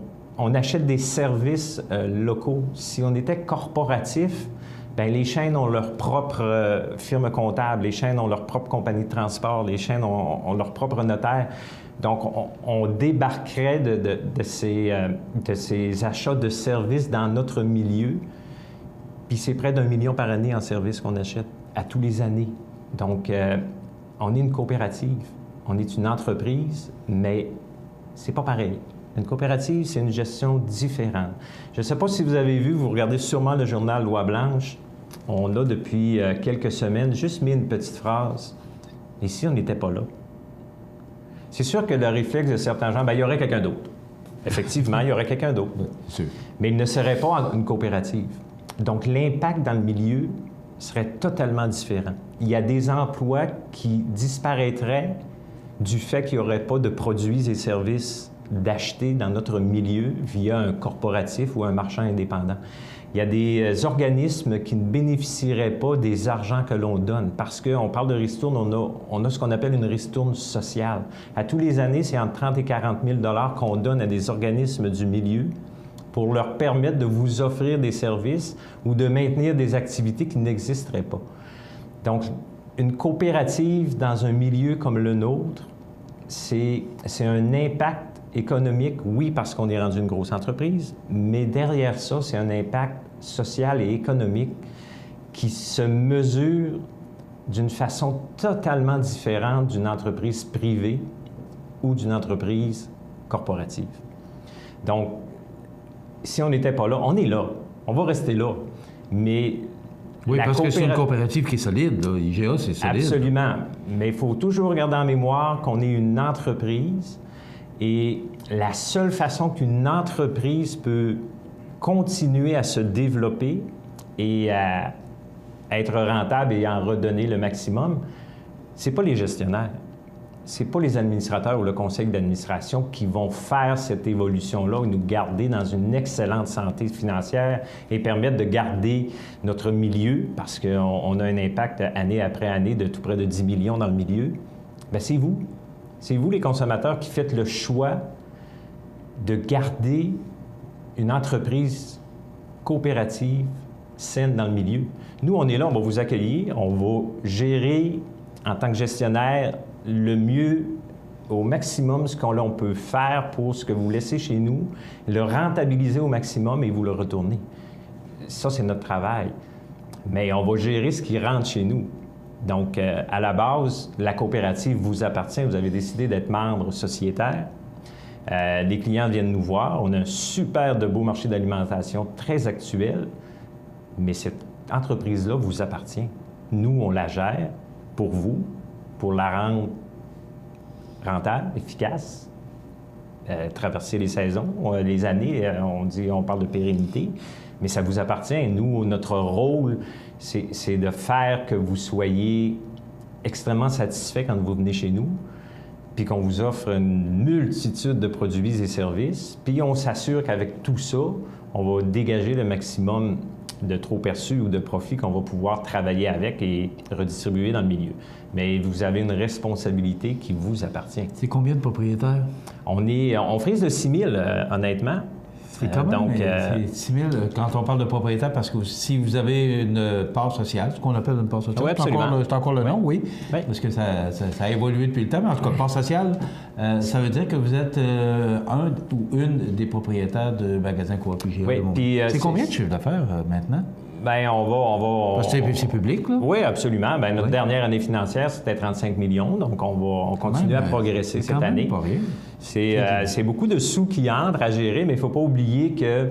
achète des services locaux. Si on était corporatif, bien, les chaînes ont leur propre firme comptable, les chaînes ont leur propre compagnie de transport, les chaînes ont leur propre notaire. Donc, on débarquerait de ces achats de services dans notre milieu, puis c'est près d'1 million par année en services qu'on achète à tous les années. Donc, on est une coopérative, on est une entreprise, mais c'est pas pareil. Une coopérative, c'est une gestion différente. Je ne sais pas si vous avez vu, vous regardez sûrement le journal Loi Blanche. On a depuis quelques semaines juste mis une petite phrase. Ici, on n'était pas là. C'est sûr que le réflexe de certains gens, bien, il y aurait quelqu'un d'autre. Effectivement, il y aurait quelqu'un d'autre. Mais il ne serait pas une coopérative. Donc, l'impact dans le milieu serait totalement différent. Il y a des emplois qui disparaîtraient du fait qu'il n'y aurait pas de produits et services d'acheter dans notre milieu via un corporatif ou un marchand indépendant. Il y a des organismes qui ne bénéficieraient pas des argents que l'on donne parce qu'on parle de ristourne, on a ce qu'on appelle une ristourne sociale. À tous les années, c'est entre 30 et 40 000 $ qu'on donne à des organismes du milieu pour leur permettre de vous offrir des services ou de maintenir des activités qui n'existeraient pas. Donc, une coopérative dans un milieu comme le nôtre, c'est un impact économique, oui, parce qu'on est rendu une grosse entreprise, mais derrière ça, c'est un impact social et économique qui se mesure d'une façon totalement différente d'une entreprise privée ou d'une entreprise corporative. Donc, si on n'était pas là, on est là. On va rester là. Mais oui, parce que c'est une coopérative qui est solide. Là. IGA, c'est solide. Absolument. Mais il faut toujours garder en mémoire qu'on est une entreprise et la seule façon qu'une entreprise peut continuer à se développer et à être rentable et en redonner le maximum, c'est pas les gestionnaires, c'est pas les administrateurs ou le conseil d'administration qui vont faire cette évolution-là et nous garder dans une excellente santé financière et permettre de garder notre milieu, parce qu'on a un impact année après année de tout près de 10 millions dans le milieu. Bien, c'est vous. C'est vous, les consommateurs, qui faites le choix de garder une entreprise coopérative saine dans le milieu. Nous, on est là, on va vous accueillir, on va gérer en tant que gestionnaire le mieux, au maximum, ce qu'on peut faire pour ce que vous laissez chez nous, le rentabiliser au maximum et vous le retourner. Ça, c'est notre travail. Mais on va gérer ce qui rentre chez nous. Donc, à la base, la coopérative vous appartient. Vous avez décidé d'être membre sociétaire. Les clients viennent nous voir. On a un super de beau marché d'alimentation très actuel, mais cette entreprise-là vous appartient. Nous, on la gère pour vous, pour la rendre rentable, efficace, traverser les saisons, les années, on parle de pérennité, mais ça vous appartient. Nous, notre rôle, c'est de faire que vous soyez extrêmement satisfait quand vous venez chez nous, puis qu'on vous offre une multitude de produits et services, puis on s'assure qu'avec tout ça, on va dégager le maximum de trop perçus ou de profits qu'on va pouvoir travailler avec et redistribuer dans le milieu. Mais vous avez une responsabilité qui vous appartient. C'est combien de propriétaires? On frise de 6 000, honnêtement. C'est quand même, c'est 6 000 quand on parle de propriétaire, parce que si vous avez une part sociale, ce qu'on appelle une part sociale, oui, c'est encore le nom, oui, parce que ça a évolué depuis le temps, mais en tout cas, part sociale, ça veut dire que vous êtes un ou une des propriétaires de magasins Coop IGA. Oui, c'est combien de chiffre d'affaires maintenant? Bien, on va... C'est public, là? Oui, absolument. Bien, notre dernière année financière, c'était 35 millions, donc on continue à progresser cette année. C'est beaucoup de sous qui entrent à gérer, mais il ne faut pas oublier que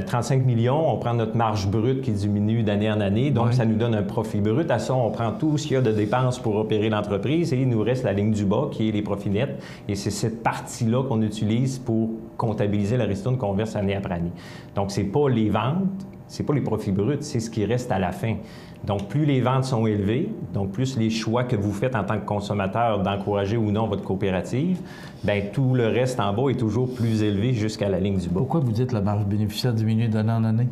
35 millions, on prend notre marge brute qui diminue d'année en année, donc ça nous donne un profit brut. À ça, on prend tout ce qu'il y a de dépenses pour opérer l'entreprise et il nous reste la ligne du bas qui est les profits nets. Et c'est cette partie-là qu'on utilise pour comptabiliser la ristourne qu'on verse année après année. Donc, ce n'est pas les ventes, c'est pas les profits bruts, c'est ce qui reste à la fin. Donc, plus les ventes sont élevées, donc plus les choix que vous faites en tant que consommateur d'encourager ou non votre coopérative, bien, tout le reste en bas est toujours plus élevé jusqu'à la ligne du bas. Pourquoi vous dites que la marge bénéficiaire diminue d'année en année?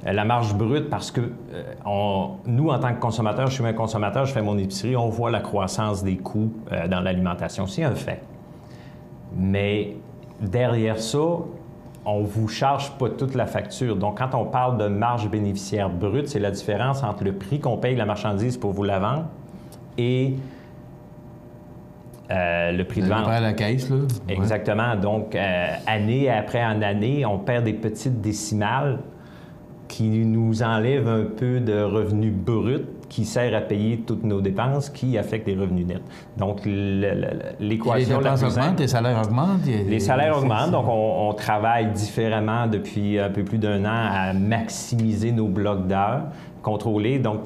La marge brute, parce que nous, en tant que consommateurs, je suis un consommateur, je fais mon épicerie, on voit la croissance des coûts dans l'alimentation. C'est un fait. Mais derrière ça, on ne vous charge pas toute la facture. Donc, quand on parle de marge bénéficiaire brute, c'est la différence entre le prix qu'on paye la marchandise pour vous la vendre et le prix de vente. Après la caisse, là. Exactement. Donc, année après année, on perd des petites décimales qui nous enlèvent un peu de revenus bruts qui sert à payer toutes nos dépenses, qui affectent les revenus nets. Donc, l'équation... Les dépenses augmentent, les salaires augmentent? Les salaires augmentent, donc on travaille différemment depuis un peu plus d'1 an à maximiser nos blocs d'heures, contrôler. Donc,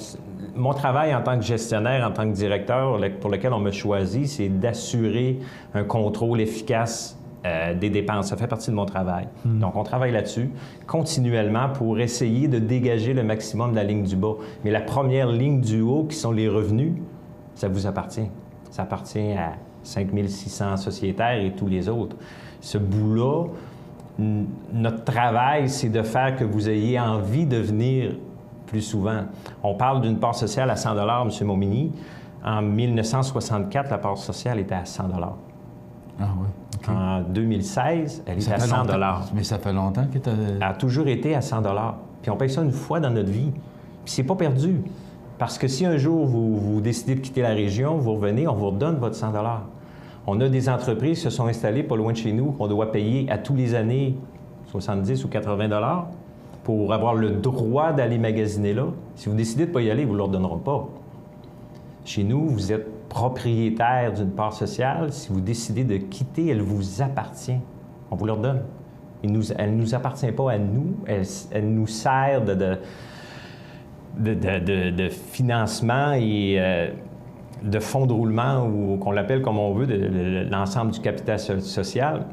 mon travail en tant que gestionnaire, en tant que directeur, pour lequel on me choisit, c'est d'assurer un contrôle efficace des dépenses. Ça fait partie de mon travail. Donc, on travaille là-dessus continuellement pour essayer de dégager le maximum de la ligne du bas. Mais la première ligne du haut, qui sont les revenus, ça vous appartient. Ça appartient à 5 600 sociétaires et tous les autres. Ce bout-là, notre travail, c'est de faire que vous ayez envie de venir plus souvent. On parle d'une part sociale à 100 $, M. Momigny. En 1964, la part sociale était à 100 $. Ah oui. Okay. En 2016, elle est à 100 $. Mais ça fait longtemps que tu as... Elle a toujours été à 100 $. Puis on paye ça une fois dans notre vie. Puis c'est pas perdu. Parce que si un jour vous décidez de quitter la région, vous revenez, on vous redonne votre 100 $. On a des entreprises qui se sont installées pas loin de chez nous, qu'on doit payer à tous les années 70 ou 80 $ pour avoir le droit d'aller magasiner là. Si vous décidez de ne pas y aller, vous ne leur donneront pas. Chez nous, vous êtes propriétaire d'une part sociale. Si vous décidez de quitter, elle vous appartient. On vous leur donne. Elle ne nous appartient pas à nous. Elle nous sert de financement et de fonds de roulement, ou qu'on l'appelle comme on veut, de l'ensemble du capital social.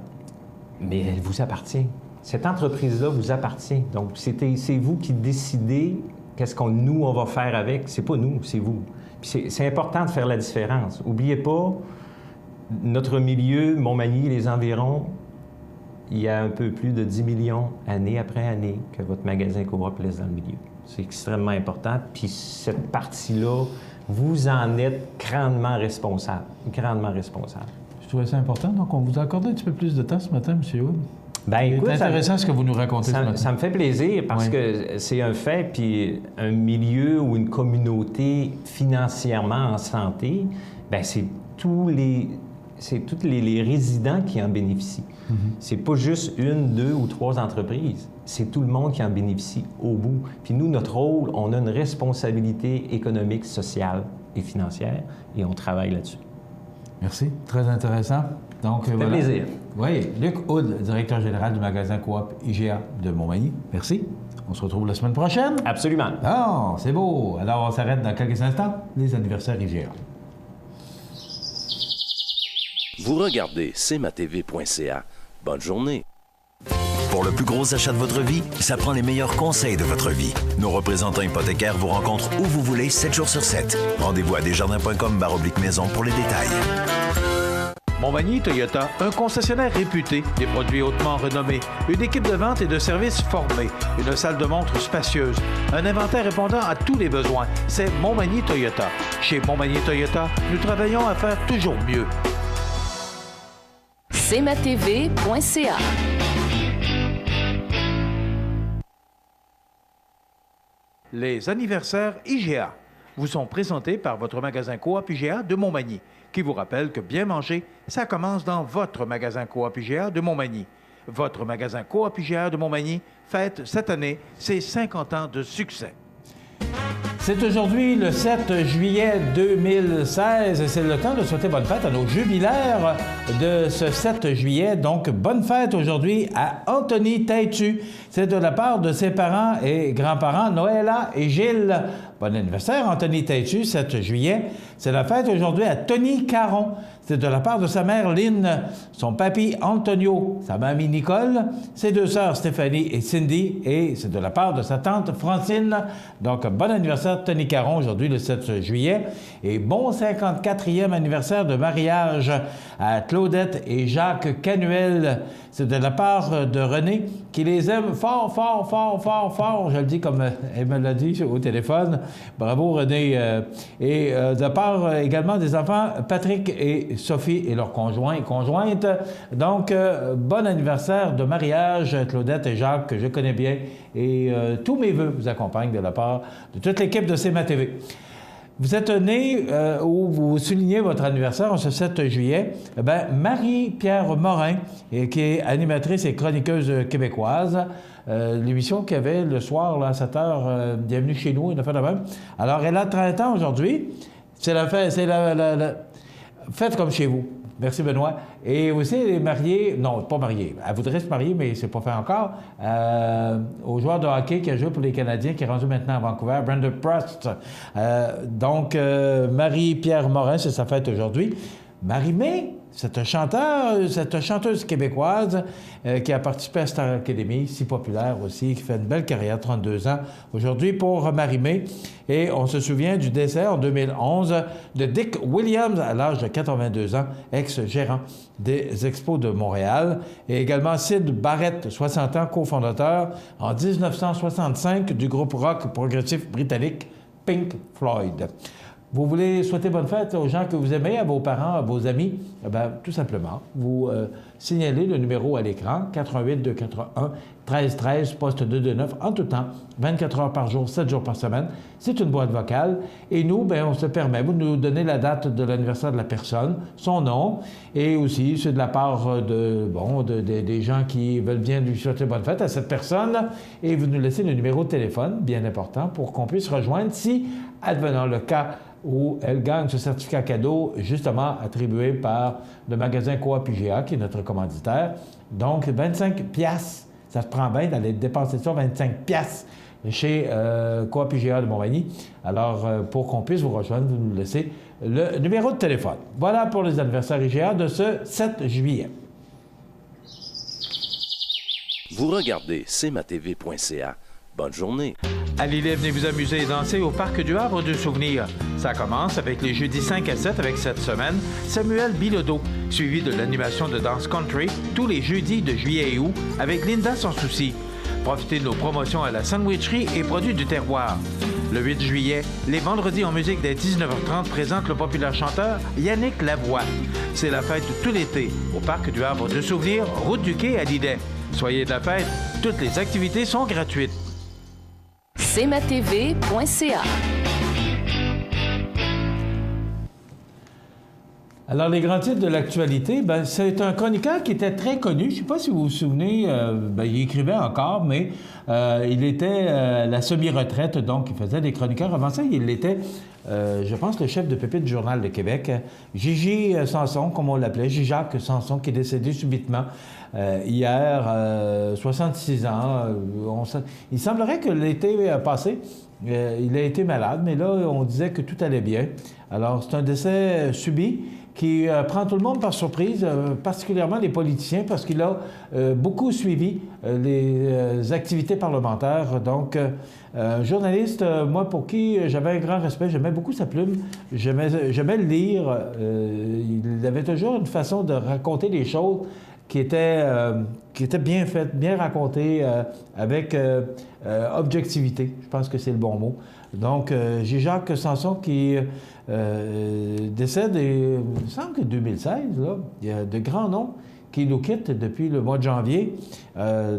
Mais elle vous appartient. Cette entreprise-là vous appartient. Donc, c'est vous qui décidez qu'est-ce qu'on va faire avec. C'est pas nous, c'est vous. Puis c'est important de faire la différence. N'oubliez pas, notre milieu, Montmagny, les environs, il y a un peu plus de 10 millions, année après année, que votre magasin Cobra plaise dans le milieu. C'est extrêmement important. Puis cette partie-là, vous en êtes grandement responsable. Grandement responsable. Je trouvais ça important. Donc, on vous a accordé un petit peu plus de temps ce matin, M. Hood. Bien, écoute, c'est intéressant ce que vous nous racontez ce matin. Ça me fait plaisir parce que c'est un fait, puis un milieu ou une communauté financièrement en santé, bien, c'est tous les résidents qui en bénéficient. C'est pas juste une, deux ou trois entreprises. C'est tout le monde qui en bénéficie au bout. Puis nous, notre rôle, on a une responsabilité économique, sociale et financière, et on travaille là-dessus. Merci. Très intéressant. Donc, ça fait plaisir. Oui, Luc Hood, directeur général du magasin Coop IGA de Montmagny. Merci. On se retrouve la semaine prochaine. Absolument. Ah, c'est beau. Alors, on s'arrête dans quelques instants. Les anniversaires IGA. Vous regardez cmatv.ca. Bonne journée. Pour le plus gros achat de votre vie, ça prend les meilleurs conseils de votre vie. Nos représentants hypothécaires vous rencontrent où vous voulez, 7 jours sur 7. Rendez-vous à desjardins.com/maison pour les détails. Montmagny Toyota, un concessionnaire réputé, des produits hautement renommés, une équipe de vente et de services formée, une salle de montre spacieuse, un inventaire répondant à tous les besoins. C'est Montmagny Toyota. Chez Montmagny Toyota, nous travaillons à faire toujours mieux. cmatv.ca. Les anniversaires IGA vous sont présentés par votre magasin Coop IGA de Montmagny, qui vous rappelle que bien manger, ça commence dans votre magasin Coop IGA de Montmagny. Votre magasin Coop IGA de Montmagny fête cette année ses 50 ans de succès. C'est aujourd'hui le 7 juillet 2016 et c'est le temps de souhaiter bonne fête à nos jubilaires de ce 7 juillet. Donc, bonne fête aujourd'hui à Anthony Taitu. C'est de la part de ses parents et grands-parents, Noëlla et Gilles. Bon anniversaire, Anthony Taitu, 7 juillet. C'est la fête aujourd'hui à Tony Caron. C'est de la part de sa mère Lynn, son papy Antonio, sa mamie Nicole, ses deux sœurs Stéphanie et Cindy, et c'est de la part de sa tante Francine. Donc, bon anniversaire Tony Caron aujourd'hui, le 7 juillet. Et bon 54e anniversaire de mariage à Claudette et Jacques Canuel. C'est de la part de René, qui les aime fort, fort, fort, fort, fort. Je le dis comme elle me l'a dit au téléphone. Bravo, René. Et de la part également des enfants Patrick et Sophie et leurs conjoints et conjointes. Donc, bon anniversaire de mariage, Claudette et Jacques, que je connais bien. Et tous mes vœux vous accompagnent de la part de toute l'équipe de CMA-TV. Vous êtes né où vous soulignez votre anniversaire, ce 7 juillet. Marie-Pierre Morin, qui est animatrice et chroniqueuse québécoise. L'émission qu'il y avait le soir là, à 7 h, Bienvenue chez nous, une affaire de même. Alors, elle a 30 ans aujourd'hui. C'est la fête, faites comme chez vous. Merci, Benoît. Et aussi, elle est mariée, non, pas mariée. Elle voudrait se marier, mais c'est pas fait encore, au joueur de hockey qui a joué pour les Canadiens, qui est rendu maintenant à Vancouver, Brandon Prost. Donc, Marie-Pierre Morin, c'est sa fête aujourd'hui. Marie-Mé, cette chanteuse québécoise qui a participé à Star Academy, si populaire aussi, qui fait une belle carrière, 32 ans aujourd'hui pour Marie-Mé. Et on se souvient du décès en 2011 de Dick Williams à l'âge de 82 ans, ex-gérant des Expos de Montréal. Et également Sid Barrett, 60 ans, cofondateur en 1965 du groupe rock progressif britannique Pink Floyd. Vous voulez souhaiter bonne fête aux gens que vous aimez, à vos parents, à vos amis? Tout simplement, vous signalez le numéro à l'écran, 88-281-1313, poste 229, en tout temps, 24 heures par jour, 7 jours par semaine. C'est une boîte vocale. Et nous, on se permet, vous nous donnez la date de l'anniversaire de la personne, son nom, et aussi, c'est de la part des gens qui veulent bien lui souhaiter bonne fête à cette personne, et vous nous laissez le numéro de téléphone, bien important, pour qu'on puisse rejoindre si, advenant le cas, où elle gagne ce certificat cadeau, justement attribué par le magasin Coop IGA, qui est notre commanditaire. Donc, 25 piastres, ça se prend bien d'aller dépenser ça, 25 piastres chez Coop IGA de Montmagny. Alors, pour qu'on puisse vous rejoindre, vous nous laissez le numéro de téléphone. Voilà pour les anniversaires IGA de ce 7 juillet. Vous regardez cmatv.ca. Bonne journée. À Lillet, venez vous amuser et danser au Parc du Havre de Souvenirs. Ça commence avec les jeudis 5 à 7 avec cette semaine Samuel Bilodeau, suivi de l'animation de danse country tous les jeudis de juillet et août avec Linda Sans Souci. Profitez de nos promotions à la sandwicherie et produits du terroir. Le 8 juillet, les vendredis en musique dès 19h30 présentent le populaire chanteur Yannick Lavoie. C'est la fête tout l'été au Parc du Havre de Souvenirs, route du Quai à Lillet. Soyez de la fête, toutes les activités sont gratuites. cmatv.ca. Alors, les grands titres de l'actualité, c'est un chroniqueur qui était très connu. Je ne sais pas si vous vous souvenez, il écrivait encore, mais il était à la semi-retraite, donc il faisait des chroniqueurs. Avant ça, il était, je pense, le chef de pépite du Journal de Québec. Gigi Sanson, comme on l'appelait, Gigi-Jacques Sanson, qui est décédé subitement hier, 66 ans. Il semblerait que l'été passé, il a été malade, mais là, on disait que tout allait bien. Alors, c'est un décès subi qui prend tout le monde par surprise, particulièrement les politiciens, parce qu'il a beaucoup suivi les activités parlementaires. Donc, un journaliste, moi, pour qui j'avais un grand respect, j'aimais beaucoup sa plume, j'aimais le lire. Il avait toujours une façon de raconter les choses qui était bien faite, bien racontée, avec objectivité. Je pense que c'est le bon mot. Donc, Gigi-Jacques Sanson qui décède, il me semble que 2016, là, il y a de grands noms qui nous quittent depuis le mois de janvier.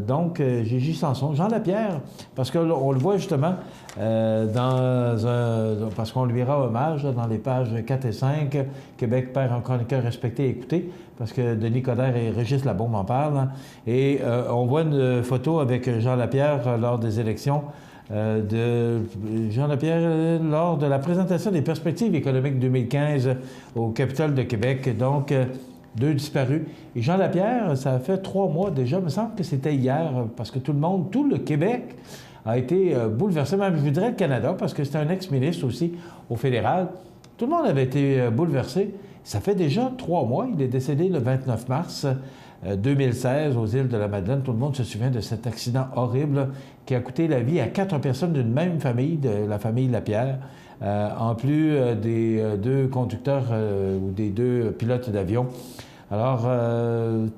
Donc, Gigi Sanson, Jean Lapierre, parce qu'on le voit justement parce qu'on lui rend hommage là, dans les pages 4 et 5, Québec perd un chroniqueur respecté et écouté, parce que Denis Coderre et Régis Labaume en parlent. Hein. Et on voit une photo avec Jean Lapierre lors des élections de Jean Lapierre lors de la présentation des perspectives économiques 2015 au Capitole de Québec. Donc, 2 disparus. Et Jean Lapierre, ça a fait 3 mois déjà. Il me semble que c'était hier, parce que tout le Québec a été bouleversé, même je dirais le Canada, parce que c'était un ex-ministre aussi au fédéral. Tout le monde avait été bouleversé. Ça fait déjà 3 mois. Il est décédé le 29 mars 2016 aux îles de la Madeleine. Tout le monde se souvient de cet accident horrible qui a coûté la vie à 4 personnes d'une même famille, de la famille Lapierre, en plus des 2 conducteurs ou des 2 pilotes d'avion. Alors,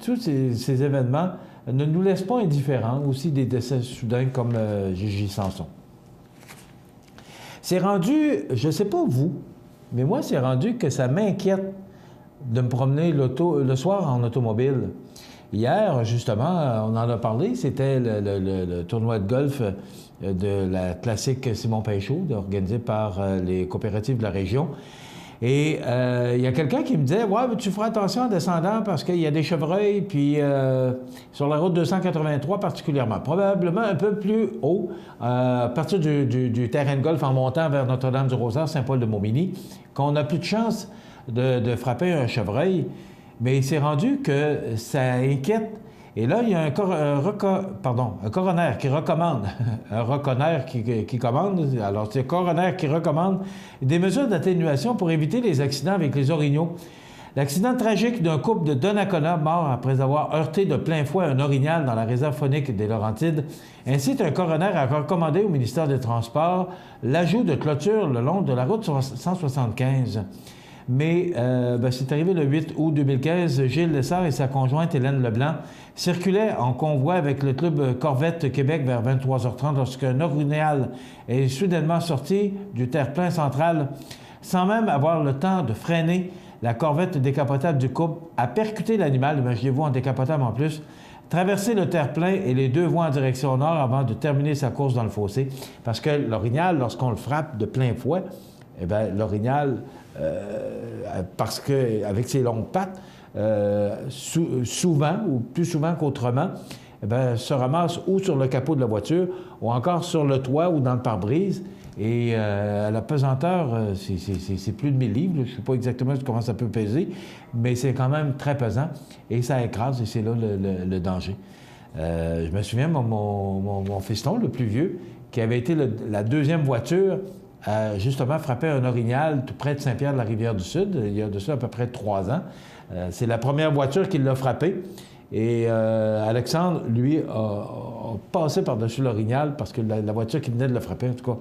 tous ces événements ne nous laissent pas indifférents, aussi des décès soudains comme Gigi Sanson. C'est rendu, je ne sais pas vous, mais moi, c'est rendu que ça m'inquiète de me promener le soir en automobile. Hier, justement, on en a parlé, c'était le tournoi de golf de la classique Simon Pinchot, organisé par les coopératives de la région. Et il y a quelqu'un qui me disait « Ouais, mais tu feras attention en descendant parce qu'il y a des chevreuils, puis sur la route 283 particulièrement. Probablement un peu plus haut, à partir du terrain de golf en montant vers Notre-Dame-du-Rosaire, Saint-Paul-de-Montmagny, qu'on n'a plus de chance de frapper un chevreuil. Mais il s'est rendu que ça inquiète. Et là, il y a un coroner qui recommande, un reconnaire qui commande, alors c'est un coroner qui recommande des mesures d'atténuation pour éviter les accidents avec les orignaux. L'accident tragique d'un couple de Donnacona mort après avoir heurté de plein fouet un orignal dans la réserve faunique des Laurentides incite un coroner à recommander au ministère des Transports l'ajout de clôtures le long de la route 175. Mais c'est arrivé le 8 août 2015. Gilles Lessard et sa conjointe Hélène Leblanc circulaient en convoi avec le club Corvette Québec vers 23h30 lorsqu'un orignal est soudainement sorti du terre-plein central. Sans même avoir le temps de freiner, la Corvette décapotable du couple a percuté l'animal, imaginez-vous en décapotable en plus, traversé le terre-plein et les 2 voies en direction nord avant de terminer sa course dans le fossé. Parce que l'orignal, lorsqu'on le frappe de plein fouet, eh bien, l'orignal, parce qu'avec ses longues pattes, souvent, ou plus souvent qu'autrement, eh bien, se ramasse ou sur le capot de la voiture, ou encore sur le toit ou dans le pare-brise. Et à la pesanteur, c'est plus de 1000 livres. Je ne sais pas exactement comment ça peut peser, mais c'est quand même très pesant. Et ça écrase, et c'est là le danger. Je me souviens, mon fiston, le plus vieux, qui avait été la 2e voiture a justement frappé un orignal tout près de Saint-Pierre-de-la-Rivière-du-Sud, il y a de ça à peu près 3 ans. C'est la première voiture qui l'a frappé. Et Alexandre, lui, a passé par-dessus l'orignal parce que la voiture qui venait de le frapper, en tout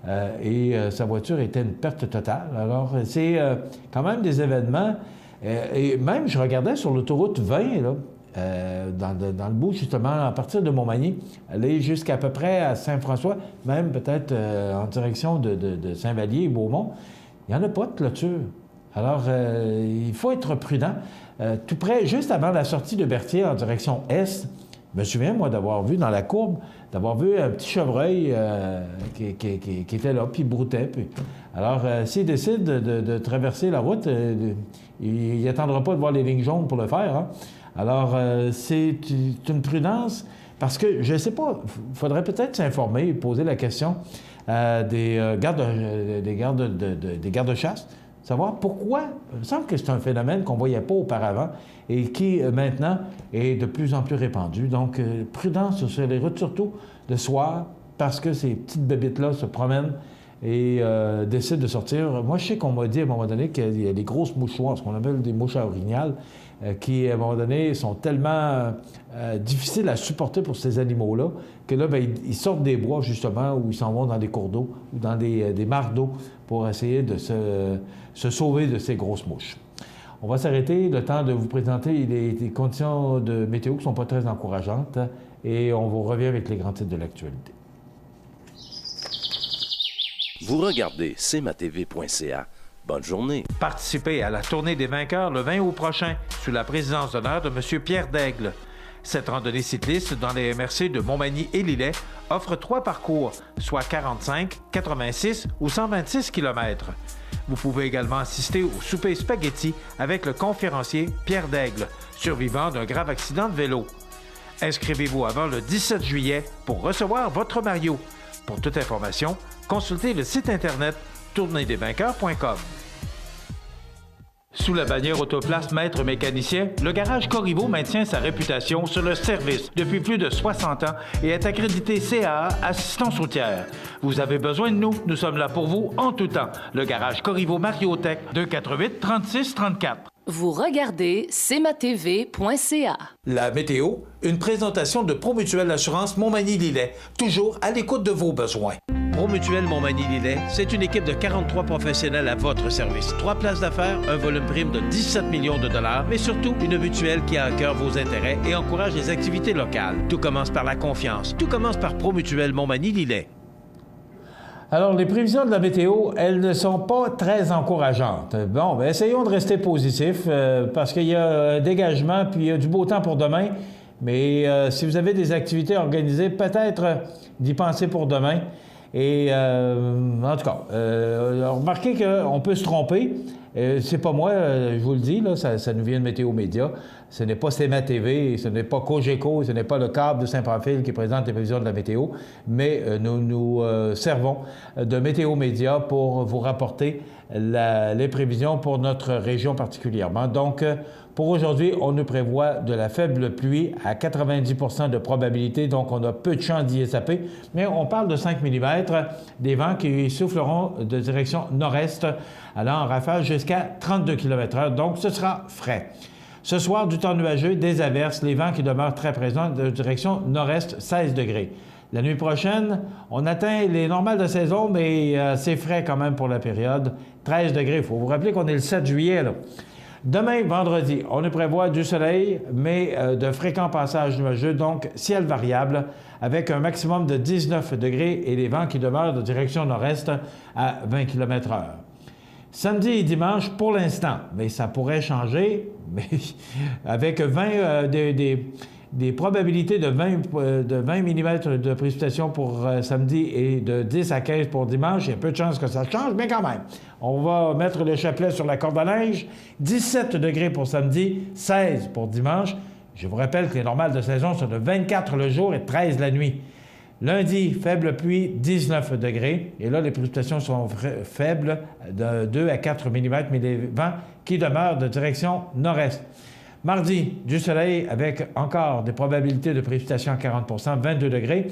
cas, sa voiture était une perte totale. Alors, c'est quand même des événements. Et même, je regardais sur l'autoroute 20, là, dans le bout, justement, à partir de Montmagny, aller jusqu'à peu près à Saint-François, même peut-être en direction de Saint-Vallier et Beaumont, il n'y en a pas de clôture. Alors, il faut être prudent. Tout près, juste avant la sortie de Berthier en direction est, je me souviens, moi, d'avoir vu dans la courbe, d'avoir vu un petit chevreuil qui était là, puis broutait. Puis... Alors, s'il décide de traverser la route, il n'attendra pas de voir les lignes jaunes pour le faire, hein? Alors, c'est une prudence, parce que, je ne sais pas, il faudrait peut-être s'informer et poser la question des gardes-chasse, savoir pourquoi. Il me semble que c'est un phénomène qu'on ne voyait pas auparavant et qui, maintenant, est de plus en plus répandu. Donc, prudence sur les routes, surtout le soir, parce que ces petites bébites-là se promènent et décident de sortir. Moi, je sais qu'on m'a dit à un moment donné qu'il y a des grosses mouchoirs, ce qu'on appelle des mouches à orignal, qui, à un moment donné, sont tellement difficiles à supporter pour ces animaux-là, que là, bien, ils sortent des bois, justement, où ils s'en vont dans des cours d'eau ou dans des mares d'eau pour essayer de se sauver de ces grosses mouches. On va s'arrêter, le temps de vous présenter des conditions de météo qui ne sont pas très encourageantes, et on vous revient avec les grands titres de l'actualité. Vous regardez cmatv.ca. Bonne journée. Participez à la Tournée des vainqueurs le 20 août prochain, sous la présidence d'honneur de M. Pierre Daigle. Cette randonnée cycliste dans les MRC de Montmagny et Lillet offre 3 parcours, soit 45, 86 ou 126 km. Vous pouvez également assister au souper spaghetti avec le conférencier Pierre Daigle, survivant d'un grave accident de vélo. Inscrivez-vous avant le 17 juillet pour recevoir votre maillot. Pour toute information, consultez le site Internet tournéedesvainqueurs.com. Sous la bannière Autoplace Maître Mécanicien, le garage Corriveau maintient sa réputation sur le service depuis plus de 60 ans et est accrédité CAA Assistance routière. Vous avez besoin de nous, nous sommes là pour vous en tout temps. Le garage Corriveau Mariotech, 248 36 34. Vous regardez cmatv.ca. La météo, une présentation de Promutuelle Assurance Montmagny-Lillet, toujours à l'écoute de vos besoins. Promutuelle Montmagny-Lillet, c'est une équipe de 43 professionnels à votre service. 3 places d'affaires, un volume prime de 17 millions de dollars, mais surtout une mutuelle qui a à cœur vos intérêts et encourage les activités locales. Tout commence par la confiance. Tout commence par Promutuelle Montmagny-Lillet. Alors, les prévisions de la météo, elles ne sont pas très encourageantes. Bon, bien, essayons de rester positifs parce qu'il y a un dégagement puis il y a du beau temps pour demain. Mais si vous avez des activités organisées, peut-être d'y penser pour demain. Et en tout cas, remarquez qu'on peut se tromper. C'est pas moi, je vous le dis, là, ça nous vient de Météo Média. Ce n'est pas CMA TV, ce n'est pas Cogeco, ce n'est pas le câble de Saint-Pamphile qui présente les prévisions de la météo, mais nous nous servons de Météo Média pour vous rapporter les prévisions pour notre région particulièrement. Donc, pour aujourd'hui, on nous prévoit de la faible pluie à 90 % de probabilité, donc on a peu de chance d'y échapper, mais on parle de 5 mm, des vents qui souffleront de direction nord-est, allant en rafale jusqu'à 32 km/h, donc ce sera frais. Ce soir, du temps nuageux, des averses, les vents qui demeurent très présents de direction nord-est, 16 degrés. La nuit prochaine, on atteint les normales de saison, mais c'est frais quand même pour la période, 13 degrés. Il faut vous rappeler qu'on est le 7 juillet, là. Demain, vendredi, on nous prévoit du soleil, mais de fréquents passages nuageux, donc ciel variable, avec un maximum de 19 degrés et les vents qui demeurent de direction nord-est à 20 km/h. Samedi et dimanche, pour l'instant, mais ça pourrait changer, mais avec des probabilités de 20 mm de précipitation pour samedi et de 10 à 15 pour dimanche. Il y a peu de chances que ça change, mais quand même. On va mettre le chapelet sur la corde à linge. 17 degrés pour samedi, 16 pour dimanche. Je vous rappelle que les normales de saison sont de 24 le jour et 13 la nuit. Lundi, faible pluie, 19 degrés. Et là, les précipitations sont faibles, de 2 à 4 mm, mais les vents qui demeurent de direction nord-est. Mardi, du soleil avec encore des probabilités de précipitation à 40 %, 22 degrés.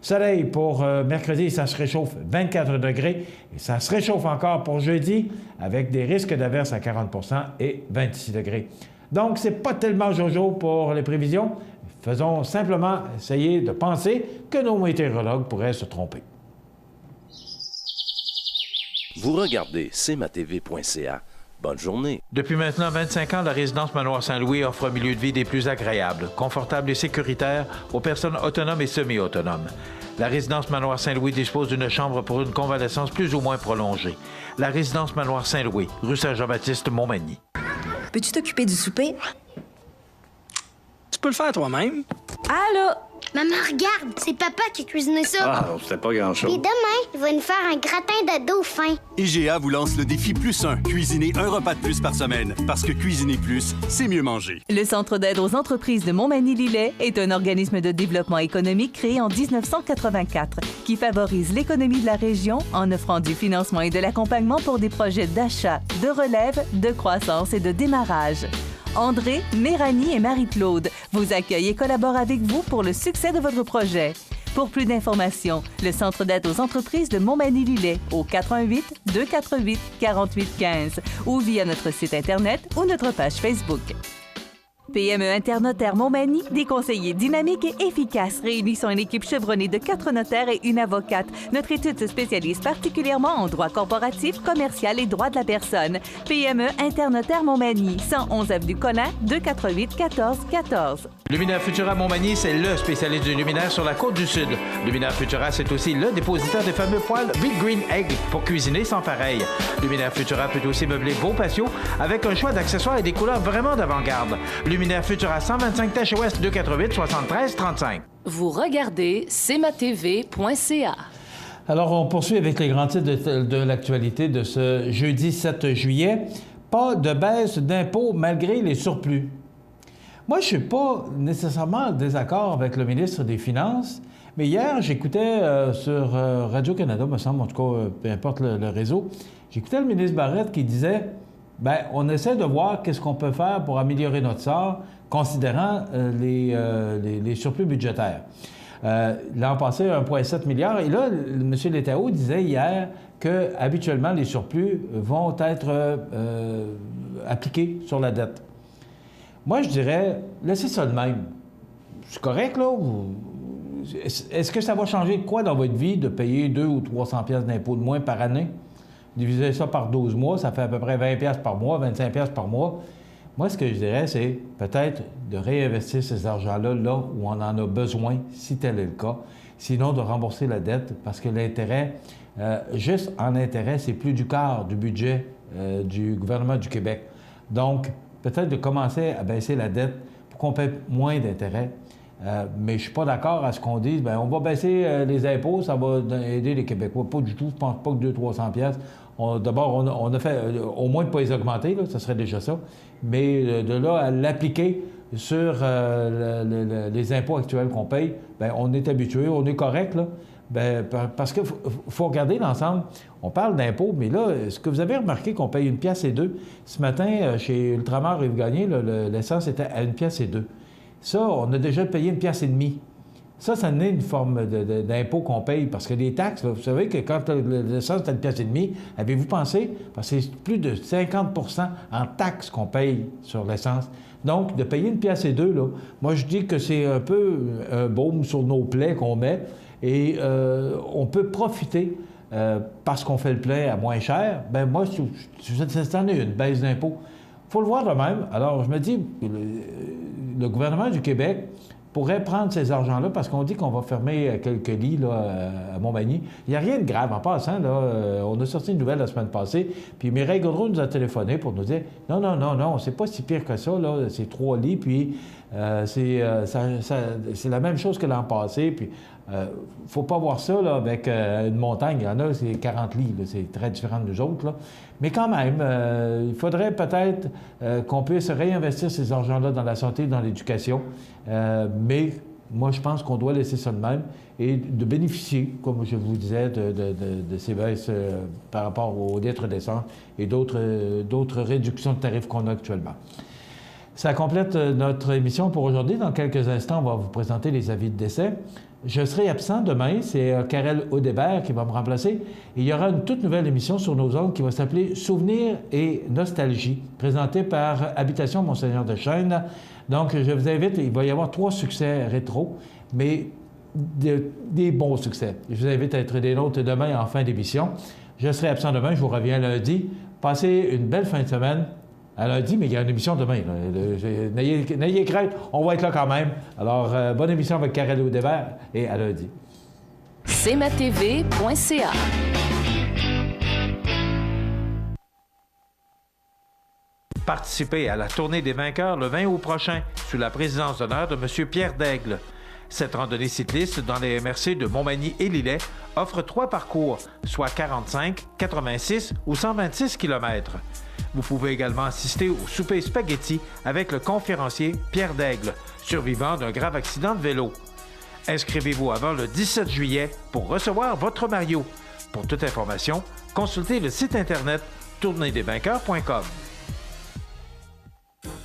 Soleil pour mercredi, ça se réchauffe 24 degrés. Et ça se réchauffe encore pour jeudi avec des risques d'averses à 40 % et 26 degrés. Donc, c'est pas tellement jojo pour les prévisions. Faisons simplement essayer de penser que nos météorologues pourraient se tromper. Vous regardez cmatv.ca. Bonne journée. Depuis maintenant 25 ans, la résidence Manoir Saint-Louis offre un milieu de vie des plus agréables, confortable et sécuritaire aux personnes autonomes et semi-autonomes. La résidence Manoir Saint-Louis dispose d'une chambre pour une convalescence plus ou moins prolongée. La résidence Manoir Saint-Louis, rue Saint-Jean-Baptiste, Montmagny. Peux-tu t'occuper du souper? Tu peux le faire toi-même. Allô? Maman, regarde, c'est papa qui a cuisiné ça. Ah, c'était pas grand-chose. Et demain, il va nous faire un gratin de dauphin. IGA vous lance le défi +1. Cuisiner un repas de plus par semaine. Parce que cuisiner plus, c'est mieux manger. Le Centre d'aide aux entreprises de Montmagny-Lillet est un organisme de développement économique créé en 1984 qui favorise l'économie de la région en offrant du financement et de l'accompagnement pour des projets d'achat, de relève, de croissance et de démarrage. André, Méranie et Marie-Claude vous accueillent et collaborent avec vous pour le succès de votre projet. Pour plus d'informations, le Centre d'aide aux entreprises de Montmagny-Lillet au 418-248-4815 ou via notre site Internet ou notre page Facebook. PME Internotaire Montmagny, des conseillers dynamiques et efficaces réunissant une équipe chevronnée de 4 notaires et une avocate. Notre étude se spécialise particulièrement en droit corporatif, commercial et droit de la personne. PME Internotaire Montmagny, 111 avenue Collin, 248-1414. Luminaire Futura Montmagny, c'est le spécialiste du luminaire sur la côte du Sud. Luminaire Futura, c'est aussi le dépositaire des fameux poêles Big Green Egg pour cuisiner sans pareil. Luminaire Futura peut aussi meubler vos patios avec un choix d'accessoires et des couleurs vraiment d'avant-garde. Luminaire Futura, 125 Tache Ouest, 248-73-35. Vous regardez cmatv.ca. Alors, on poursuit avec les grands titres de l'actualité de ce jeudi 7 juillet. Pas de baisse d'impôts malgré les surplus. Moi, je ne suis pas nécessairement en désaccord avec le ministre des Finances, mais hier, j'écoutais sur Radio-Canada, me semble, en tout cas, peu importe le réseau, j'écoutais le ministre Barrette qui disait « Bien, on essaie de voir qu'est-ce qu'on peut faire pour améliorer notre sort, considérant les surplus budgétaires. » L'an passé, 1,7 milliard. Et là, M. Letao disait hier que habituellement les surplus vont être appliqués sur la dette. Moi, je dirais, laissez ça de même. C'est correct, là? Est-ce que ça va changer quoi dans votre vie de payer 200 ou 300 pièces d'impôts de moins par année? Divisez ça par 12 mois, ça fait à peu près 20 pièces par mois, 25 pièces par mois. Moi, ce que je dirais, c'est peut-être de réinvestir ces argents-là là où on en a besoin, si tel est le cas. Sinon, de rembourser la dette, parce que l'intérêt, juste en intérêt, c'est plus du quart du budget du gouvernement du Québec. Donc, peut-être de commencer à baisser la dette pour qu'on paie moins d'intérêt. Mais je ne suis pas d'accord à ce qu'on dise, bien, on va baisser les impôts, ça va aider les Québécois. Pas du tout, je ne pense pas que 200-300 pièces. D'abord, on a fait au moins de ne pas les augmenter, là, ça serait déjà ça. Mais de là à l'appliquer sur les impôts actuels qu'on paye, bien, on est habitué, on est correct, là. Bien, parce qu'il faut regarder l'ensemble. On parle d'impôts, mais là, est-ce que vous avez remarqué qu'on paye 1 pièce et 2? Ce matin, chez Ultramar Yves Gagné, l'essence était à 1 pièce et 2. Ça, on a déjà payé 1 pièce et demi. Ça n'est une forme d'impôt qu'on paye, parce que les taxes, là, vous savez que quand l'essence est à 1 pièce et demi, avez-vous pensé? Parce que c'est plus de 50 en taxes qu'on paye sur l'essence. Donc, de payer 1 pièce et 2, là, moi, je dis que c'est un peu un baume sur nos plaies qu'on met. Et on peut profiter, parce qu'on fait le plein à moins cher, bien moi, cette année, une baisse d'impôts. Il faut le voir de même. Alors, je me dis, le gouvernement du Québec pourrait prendre ces argents-là, parce qu'on dit qu'on va fermer quelques lits là, à Montmagny. Il n'y a rien de grave. En passant, là, on a sorti une nouvelle la semaine passée, puis Mireille Gaudreau nous a téléphoné pour nous dire « Non, c'est pas si pire que ça, là, c'est 3 lits, puis c'est la même chose que l'an passé, puis faut pas voir ça là, avec une montagne. Il y en a, c'est 40 lits, là, c'est très différent de nous autres, là. Mais quand même, il faudrait peut-être qu'on puisse réinvestir ces argents-là dans la santé et dans l'éducation. Mais moi, je pense qu'on doit laisser ça de même et de bénéficier, comme je vous disais, de ces baisses par rapport aux litres d'essence et d'autres réductions de tarifs qu'on a actuellement. Ça complète notre émission pour aujourd'hui. Dans quelques instants, on va vous présenter les avis de décès. Je serai absent demain, c'est Karel Audébert qui va me remplacer. Et il y aura une toute nouvelle émission sur nos ondes qui va s'appeler Souvenirs et Nostalgie, présentée par Habitation Monseigneur de Chêne. Donc, je vous invite, il va y avoir 3 succès rétro, mais des bons succès. Je vous invite à être des nôtres demain en fin d'émission. Je serai absent demain, je vous reviens lundi. Passez une belle fin de semaine. À lundi, mais il y a une émission demain. N'ayez crainte, on va être là quand même. Alors, bonne émission avec Karel Audébert et à lundi. cmatv.ca. Participez à la Tournée des vainqueurs le 20 août prochain, sous la présidence d'honneur de M. Pierre Daigle. Cette randonnée cycliste dans les MRC de Montmagny et Lillet offre 3 parcours, soit 45, 86 ou 126 km. Vous pouvez également assister au souper spaghetti avec le conférencier Pierre Daigle, survivant d'un grave accident de vélo. Inscrivez-vous avant le 17 juillet pour recevoir votre Mario. Pour toute information, consultez le site internet tournéedesvainqueurs.com.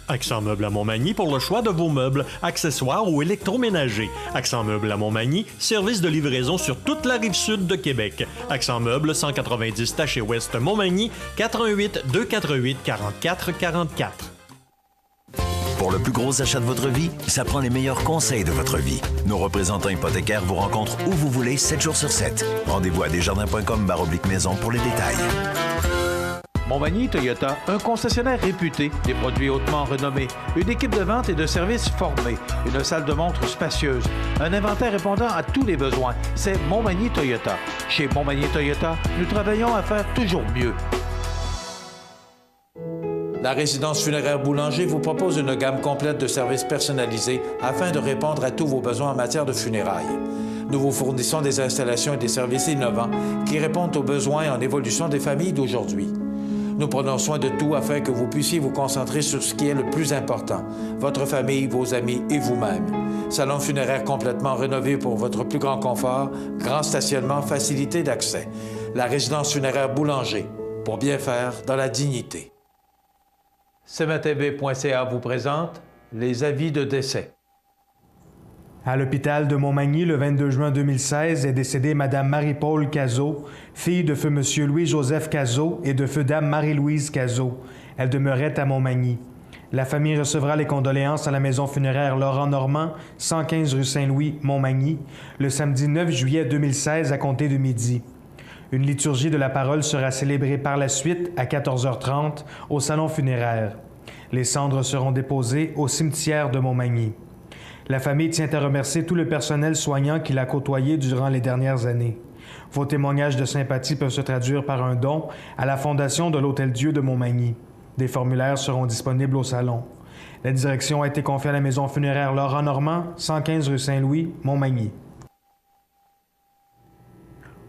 Accent Meubles à Montmagny pour le choix de vos meubles, accessoires ou électroménagers. Accent Meubles à Montmagny, service de livraison sur toute la rive sud de Québec. Accent Meubles, 190 Taché Ouest Montmagny, 418 248 44 44. Pour le plus gros achat de votre vie, ça prend les meilleurs conseils de votre vie. Nos représentants hypothécaires vous rencontrent où vous voulez, 7 jours sur 7. Rendez-vous à desjardins.com/maison pour les détails. Montmagny Toyota, un concessionnaire réputé, des produits hautement renommés, une équipe de vente et de services formée, une salle de montre spacieuse, un inventaire répondant à tous les besoins. C'est Montmagny Toyota. Chez Montmagny Toyota, nous travaillons à faire toujours mieux. La résidence funéraire Boulanger vous propose une gamme complète de services personnalisés afin de répondre à tous vos besoins en matière de funérailles. Nous vous fournissons des installations et des services innovants qui répondent aux besoins en évolution des familles d'aujourd'hui. Nous prenons soin de tout afin que vous puissiez vous concentrer sur ce qui est le plus important, votre famille, vos amis et vous-même. Salon funéraire complètement rénové pour votre plus grand confort, grand stationnement, facilité d'accès. La résidence funéraire Boulanger, pour bien faire dans la dignité. cmatv.ca vous présente les avis de décès. À l'hôpital de Montmagny, le 22 juin 2016, est décédée Mme Marie-Paul Cazot, fille de feu M. Louis-Joseph Cazot et de feu Dame Marie-Louise Cazot. Elle demeurait à Montmagny. La famille recevra les condoléances à la maison funéraire Laurent-Normand, 115 rue Saint-Louis, Montmagny, le samedi 9 juillet 2016 à compter de midi. Une liturgie de la parole sera célébrée par la suite à 14h30 au salon funéraire. Les cendres seront déposées au cimetière de Montmagny. La famille tient à remercier tout le personnel soignant qui l'a côtoyé durant les dernières années. Vos témoignages de sympathie peuvent se traduire par un don à la Fondation de l'Hôtel-Dieu de Montmagny. Des formulaires seront disponibles au salon. La direction a été confiée à la maison funéraire Laurent-Normand, 115 rue Saint-Louis, Montmagny.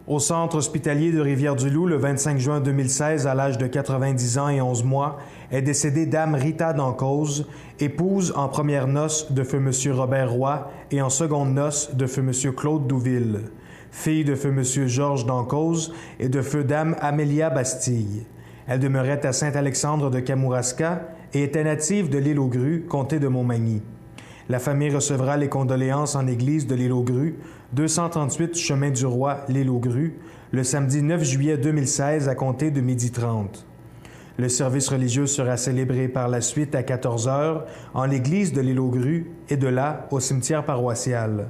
Au centre hospitalier de Rivière-du-Loup, le 25 juin 2016, à l'âge de 90 ans et 11 mois, est décédée Dame Rita Dancause, épouse en première noce de feu M. Robert Roy et en seconde noce de feu M. Claude Douville, fille de feu M. Georges Dancause et de feu Dame Amélia Bastille. Elle demeurait à Saint-Alexandre de Kamouraska et était native de l'île aux Grues, comté de Montmagny. La famille recevra les condoléances en église de l'île aux Grues, 238 chemin du Roi, l'île aux Grues, le samedi 9 juillet 2016 à compter de 12h30. Le service religieux sera célébré par la suite à 14h en l'église de l'île aux Grues et de là au cimetière paroissial.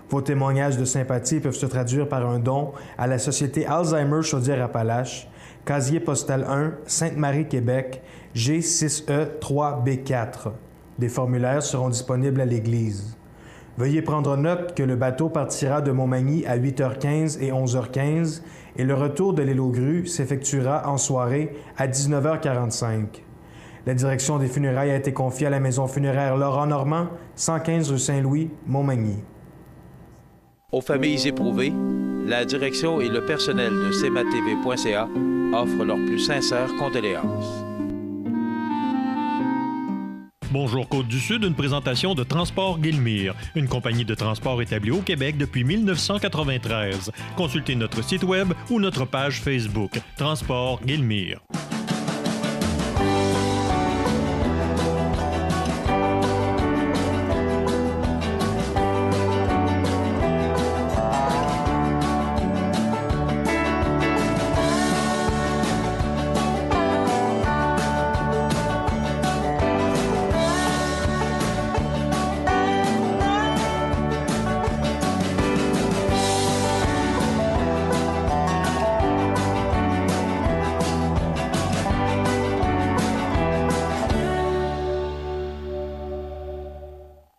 Vos témoignages de sympathie peuvent se traduire par un don à la Société Alzheimer Chaudière-Appalaches, casier postal 1, Sainte-Marie, Québec, G6E3B4. Des formulaires seront disponibles à l'église. Veuillez prendre note que le bateau partira de Montmagny à 8h15 et 11h15 et le retour de l'île aux Grues s'effectuera en soirée à 19h45. La direction des funérailles a été confiée à la maison funéraire Laurent-Normand, 115 rue Saint-Louis, Montmagny. Aux familles éprouvées, la direction et le personnel de cmatv.ca offrent leurs plus sincères condoléances. Bonjour Côte-du-Sud, une présentation de Transport Guillemire, une compagnie de transport établie au Québec depuis 1993. Consultez notre site web ou notre page Facebook, Transport Guillemire.